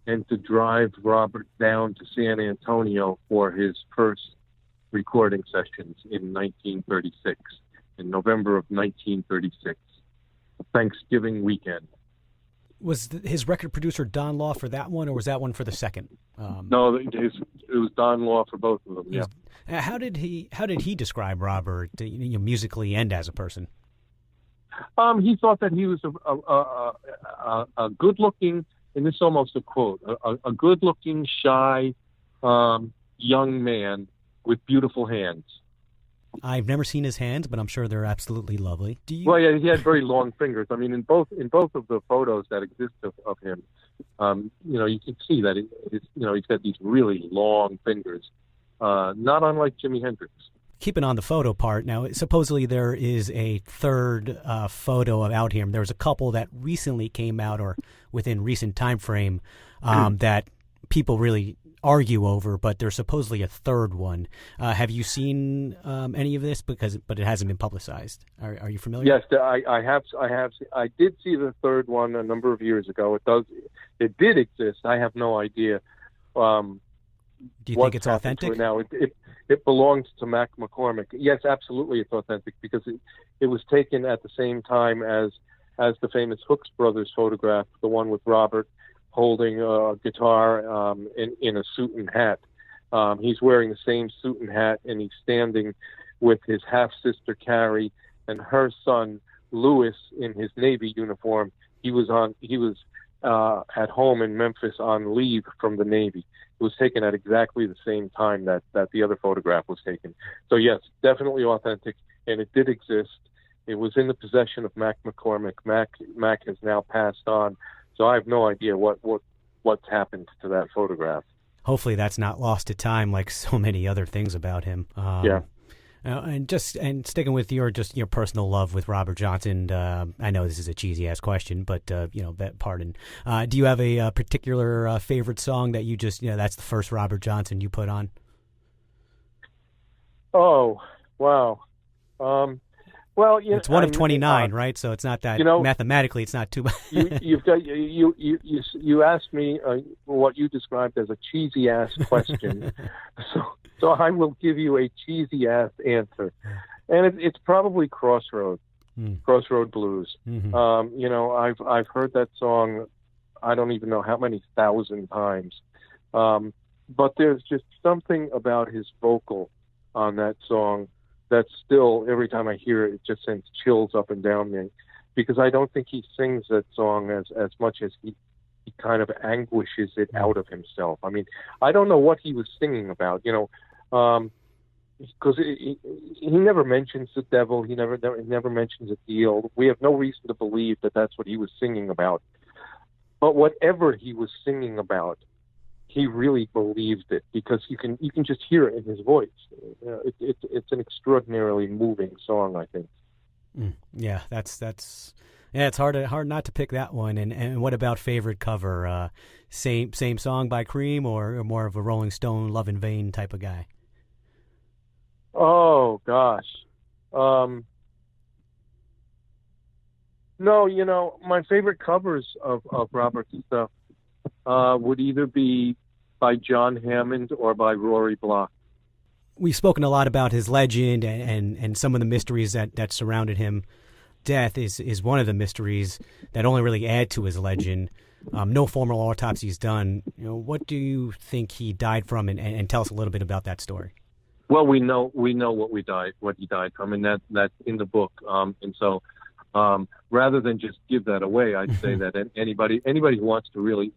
and to drive Robert down to San Antonio for his first recording sessions in 1936, in November of 1936, Thanksgiving weekend. Was his record producer Don Law for that one, or was that one for the second? No, it was Don Law for both of them. Yeah. How did he describe Robert, musically and as a person? He thought that he was a good-looking, and this is almost a quote, a good-looking, shy young man with beautiful hands. I've never seen his hands, but I'm sure they're absolutely lovely. Well, yeah, he had very long fingers. In both of the photos that exist of him, you can see that he's got these really long fingers, not unlike Jimi Hendrix. Keeping on the photo part now, supposedly there is a third photo out here. There was a couple that recently came out, or within recent time frame, that people really argue over, but there's supposedly a third one. Have you seen any of this? But it hasn't been publicized. Are you familiar? Yes, I have. I did see the third one a number of years ago. It did exist. I have no idea. Do you think it's authentic? Now it belongs to Mac McCormick. Yes, absolutely, it's authentic because it was taken at the same time as the famous Hooks Brothers photograph, the one with Robert holding a guitar in a suit and hat. He's wearing the same suit and hat, and he's standing with his half-sister Carrie and her son Louis in his Navy uniform. He was at home in Memphis on leave from the Navy. It was taken at exactly the same time that the other photograph was taken. So yes, definitely authentic, and it did exist. It was in the possession of Mac McCormick. Mac has now passed on. So I have no idea what's happened to that photograph. hopefully that's not lost to time like so many other things about him. Yeah. And sticking with your personal love with Robert Johnson, I know this is a cheesy ass question, but pardon. Do you have a particular favorite song that you just that's the first Robert Johnson you put on? Oh, wow. Well, it's one of 29, right? So it's not that mathematically, it's not too bad. you asked me what you described as a cheesy ass question, so I will give you a cheesy ass answer, and it's probably Crossroads, Crossroad Blues. Mm-hmm. I've heard that song, I don't even know how many thousand times, but there's just something about his vocal on that song that still, every time I hear it, it just sends chills up and down me, because I don't think he sings that song as much as he kind of anguishes it out of himself. I mean, I don't know what he was singing about, because he never mentions the devil. He never mentions a deal. We have no reason to believe that that's what he was singing about. But whatever he was singing about, he really believed it, because you can just hear it in his voice. It's an extraordinarily moving song, I think. Yeah, it's hard not to pick that one. And what about favorite cover? Same song by Cream, or more of a Rolling Stone Love in Vain type of guy? Oh gosh, no. My favorite covers of Robert's stuff would either be by John Hammond or by Rory Block. We've spoken a lot about his legend and some of the mysteries that surrounded him. Death is one of the mysteries that only really add to his legend. No formal autopsies done. What do you think he died from, and tell us a little bit about that story? Well, we know what he died from, and that's in the book. And so, rather than just give that away, I'd say that anybody who wants to really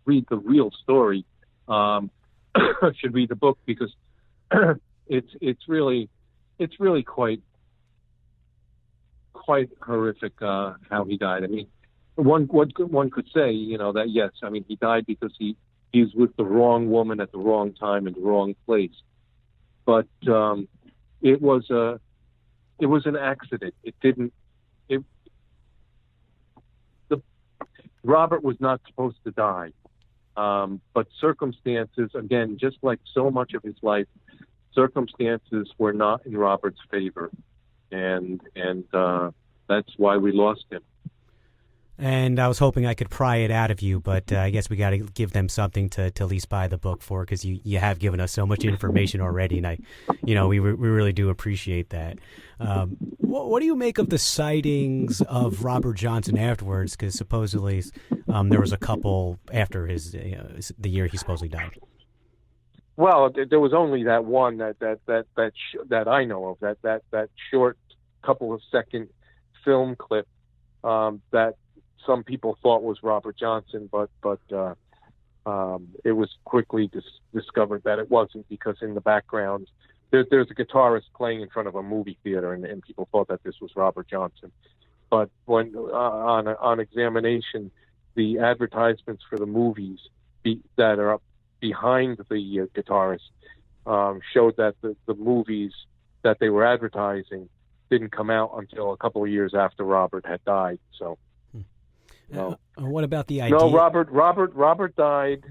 read the real story should read the book, because it's really quite horrific how he died. I mean, one could say that yes, I mean, he died because he's with the wrong woman at the wrong time in the wrong place, but it was an accident. Robert was not supposed to die. But circumstances, again, just like so much of his life, circumstances were not in Robert's favor, and that's why we lost him. And I was hoping I could pry it out of you, but I guess we got to give them something to at least buy the book for, because you have given us so much information already, and we really do appreciate that. What do you make of the sightings of Robert Johnson afterwards? Because supposedly there was a couple after the year he supposedly died. Well, there was only that one that I know of, that short couple of second film clip that some people thought was Robert Johnson, but it was quickly discovered that it wasn't, because in the background there's a guitarist playing in front of a movie theater, and people thought that this was Robert Johnson. But when on examination, the advertisements for the movies that are up behind the guitarist showed that the movies that they were advertising didn't come out until a couple of years after Robert had died. So. No. What about the idea? No, Robert died.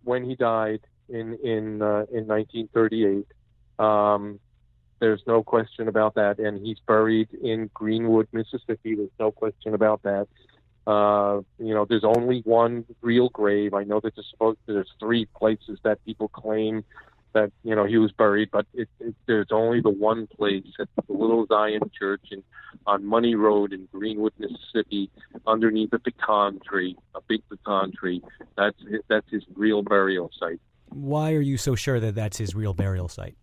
When he died in 1938. There's no question about that, and he's buried in Greenwood, Mississippi. There's no question about that. There's only one real grave. I know that there's three places that people claim that he was buried, but there's only the one place at the Little Zion Church on Money Road in Greenwood, Mississippi, underneath a pecan tree, a big pecan tree. That's his real burial site. Why are you so sure that that's his real burial site?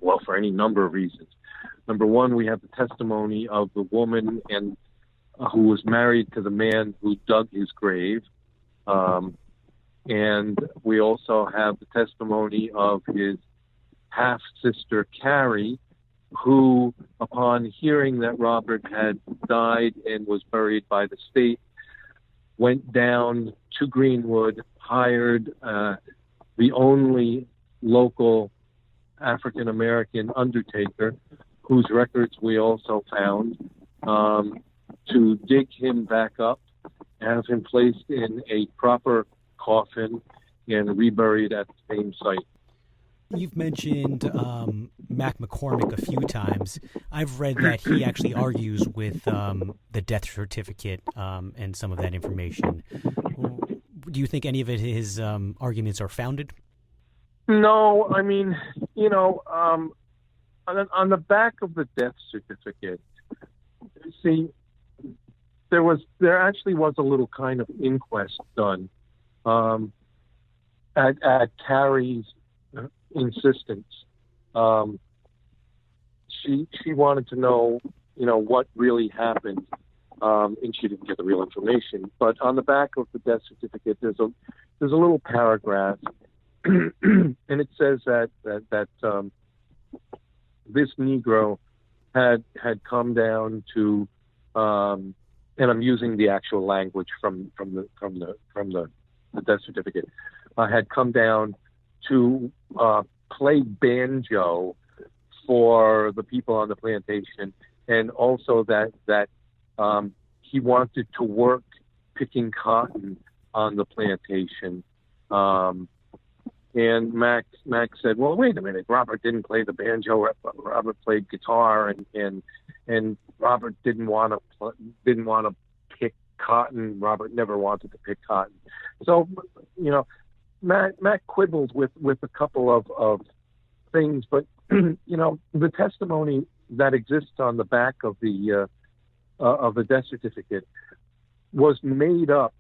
Well, for any number of reasons. Number one, we have the testimony of the woman who was married to the man who dug his grave. And we also have the testimony of his half-sister, Carrie, who, upon hearing that Robert had died and was buried by the state, went down to Greenwood, hired the only local African-American undertaker, whose records we also found, to dig him back up, have him placed in a proper coffin, and reburied at the same site. You've mentioned Mac McCormick a few times. I've read that he actually argues with the death certificate and some of that information. Do you think any of his arguments are founded? No, I mean, on the back of the death certificate, see, there actually was a little kind of inquest done at Carrie's insistence. She wanted to know, what really happened, and she didn't get the real information. But on the back of the death certificate, there's a little paragraph, and it says that this Negro had come down to, and I'm using the actual language from the death certificate, had come down to play banjo for the people on the plantation, and also that he wanted to work picking cotton on the plantation. And Mac said, "Well, wait a minute. Robert didn't play the banjo. Robert played guitar, and Robert didn't want to pick cotton. Robert never wanted to pick cotton." So, Mac quibbled with a couple of things, but the testimony that exists on the back of the death certificate was made up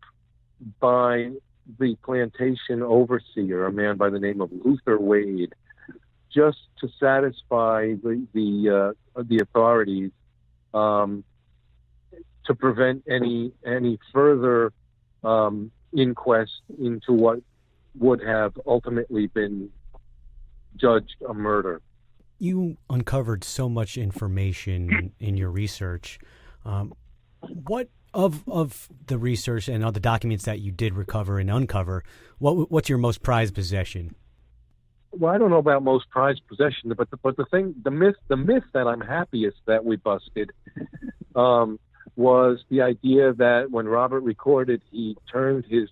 by the plantation overseer, a man by the name of Luther Wade, just to satisfy the authorities, to prevent any further inquest into what would have ultimately been judged a murder. You uncovered so much information in your research. What of the research and all the documents that you did recover and uncover, what's your most prized possession? Well, I don't know about most prized possession, but the myth that I'm happiest that we busted was the idea that when Robert recorded, he turned his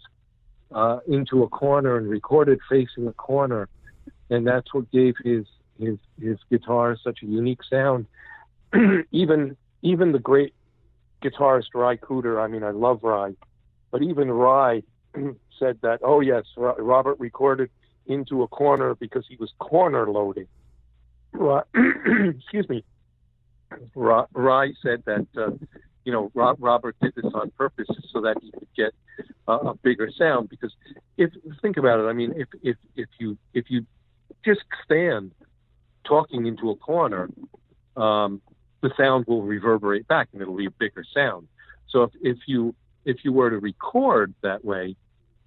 into a corner and recorded facing a corner, and that's what gave his guitar such a unique sound. even the great guitarist Ry Cooder, I mean, I love Ry, but even Ry said that, oh yes, Robert recorded into a corner because he was corner loading. Excuse me. Ry said that Robert did this on purpose so that he could get a bigger sound. Because think about it, I mean, if you just stand talking into a corner, the sound will reverberate back and it'll be a bigger sound. So if you were to record that way,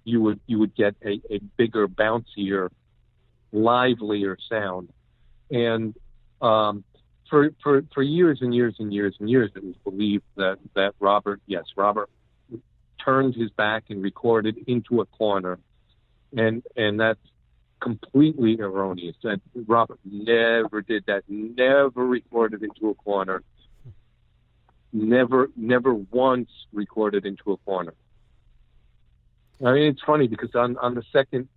you would get a bigger, bouncier, livelier sound. And for years and years and years and years, it was believed that Robert turned his back and recorded into a corner, and that's completely erroneous. That Robert never did that. Never recorded into a corner. Never once recorded into a corner. I mean, it's funny because on the second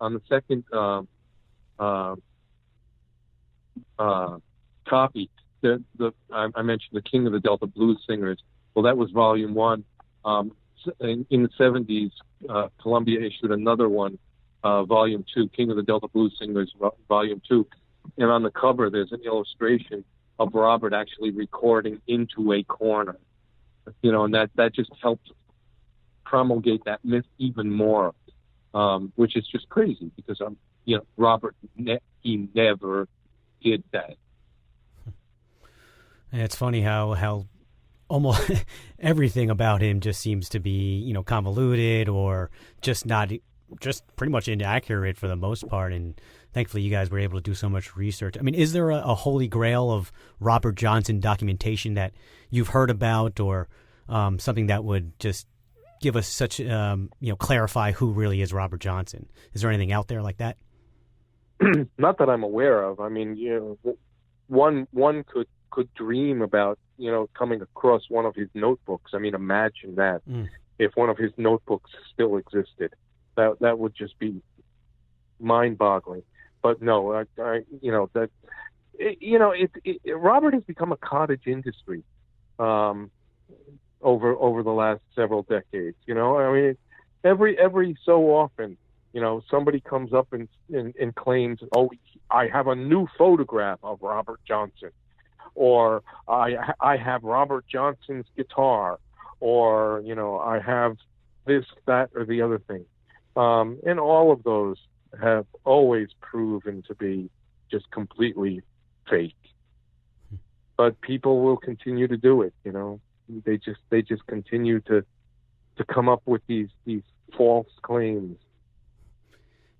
copy, I mentioned the King of the Delta Blues Singers. Well, that was Volume 1. In the 70s, Columbia issued another one, Volume 2, King of the Delta Blues Singers, Volume 2. And on the cover, there's an illustration of Robert actually recording into a corner. And that just helped promulgate that myth even more, which is just crazy because Robert he never did that. And it's funny how almost everything about him just seems to be convoluted or just pretty much inaccurate for the most part. And thankfully, you guys were able to do so much research. I mean, is there a holy grail of Robert Johnson documentation that you've heard about, or something that would just give us such, clarify who really is Robert Johnson? Is there anything out there like that? Not that I'm aware of. I mean, one could dream about, coming across one of his notebooks. I mean, imagine that if one of his notebooks still existed, that would just be mind-boggling. But no, Robert has become a cottage industry over the last several decades. I mean, every so often, somebody comes up and claims, "Oh, I have a new photograph of Robert Johnson," or I have Robert Johnson's guitar, or I have this, that, or the other thing, and all of those have always proven to be just completely fake. But people will continue to do it. They just continue to come up with these false claims.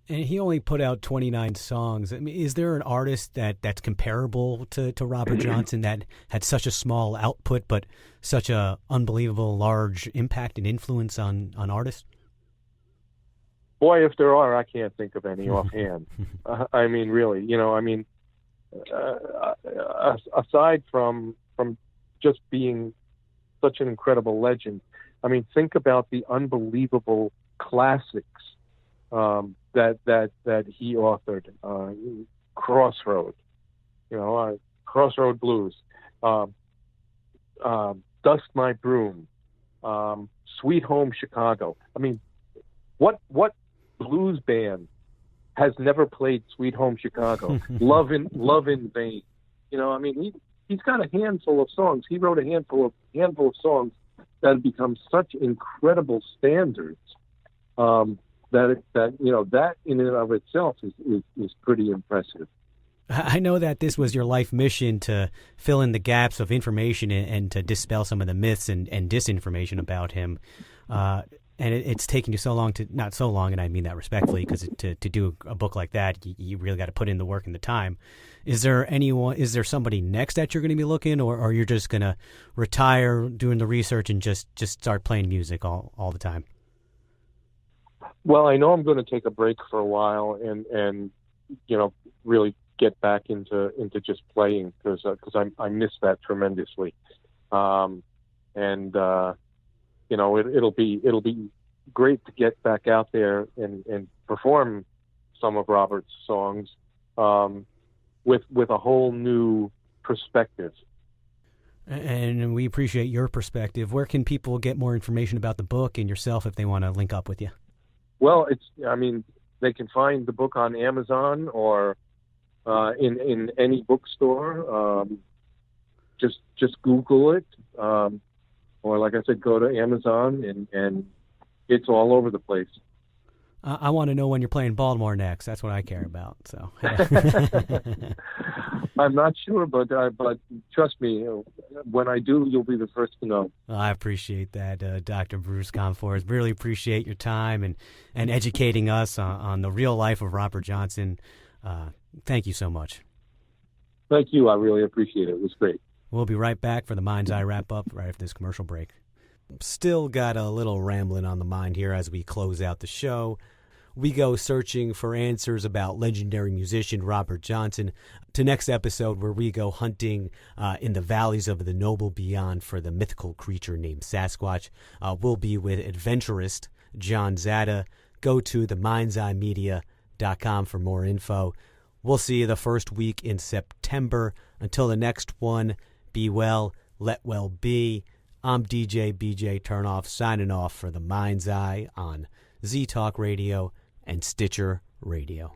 And he only put out 29 songs. I mean, is there an artist that's comparable to Robert Johnson that had such a small output but such a unbelievable large impact and influence on artists? Boy, if there are, I can't think of any offhand. I mean, really, aside from just being such an incredible legend, I mean, think about the unbelievable classics that he authored. Crossroads, Crossroad Blues, Dust My Broom, Sweet Home Chicago. I mean, what blues band has never played Sweet Home Chicago? Love in Vain. I mean, he's got a handful of songs. He wrote a handful of songs that have become such incredible standards. That in and of itself is pretty impressive. I know that this was your life mission to fill in the gaps of information and to dispel some of the myths and disinformation about him. And it's taken you so long not so long, and I mean that respectfully, because to do a book like that, you really got to put in the work and the time. Is there somebody next that you're going to be looking, or you're just going to retire doing the research and just start playing music all the time? Well, I know I'm going to take a break for a while and really get back into just playing because I miss that tremendously. It'll be great to get back out there and perform some of Robert's songs with a whole new perspective. And we appreciate your perspective. Where can people get more information about the book and yourself if they want to link up with you? Well, they can find the book on Amazon or in any bookstore. Just Google it, or like I said, go to Amazon, and it's all over the place. I want to know when you're playing Baltimore next. That's what I care about. So I'm not sure, but trust me, when I do, you'll be the first to know. Well, I appreciate that, Dr. Bruce Conforth. Really appreciate your time and educating us on the real life of Robert Johnson. Thank you so much. Thank you. I really appreciate it. It was great. We'll be right back for the Mind's Eye wrap-up right after this commercial break. Still got a little rambling on the mind here as we close out the show. We go searching for answers about legendary musician Robert Johnson to next episode, where we go hunting in the valleys of the noble beyond for the mythical creature named Sasquatch. We'll be with adventurist John Zada. Go to themindseyemedia.com for more info. We'll see you the first week in September. Until the next one, be well, let well be. I'm DJ BJ Turnoff signing off for The Mind's Eye on Z Talk Radio and Stitcher Radio.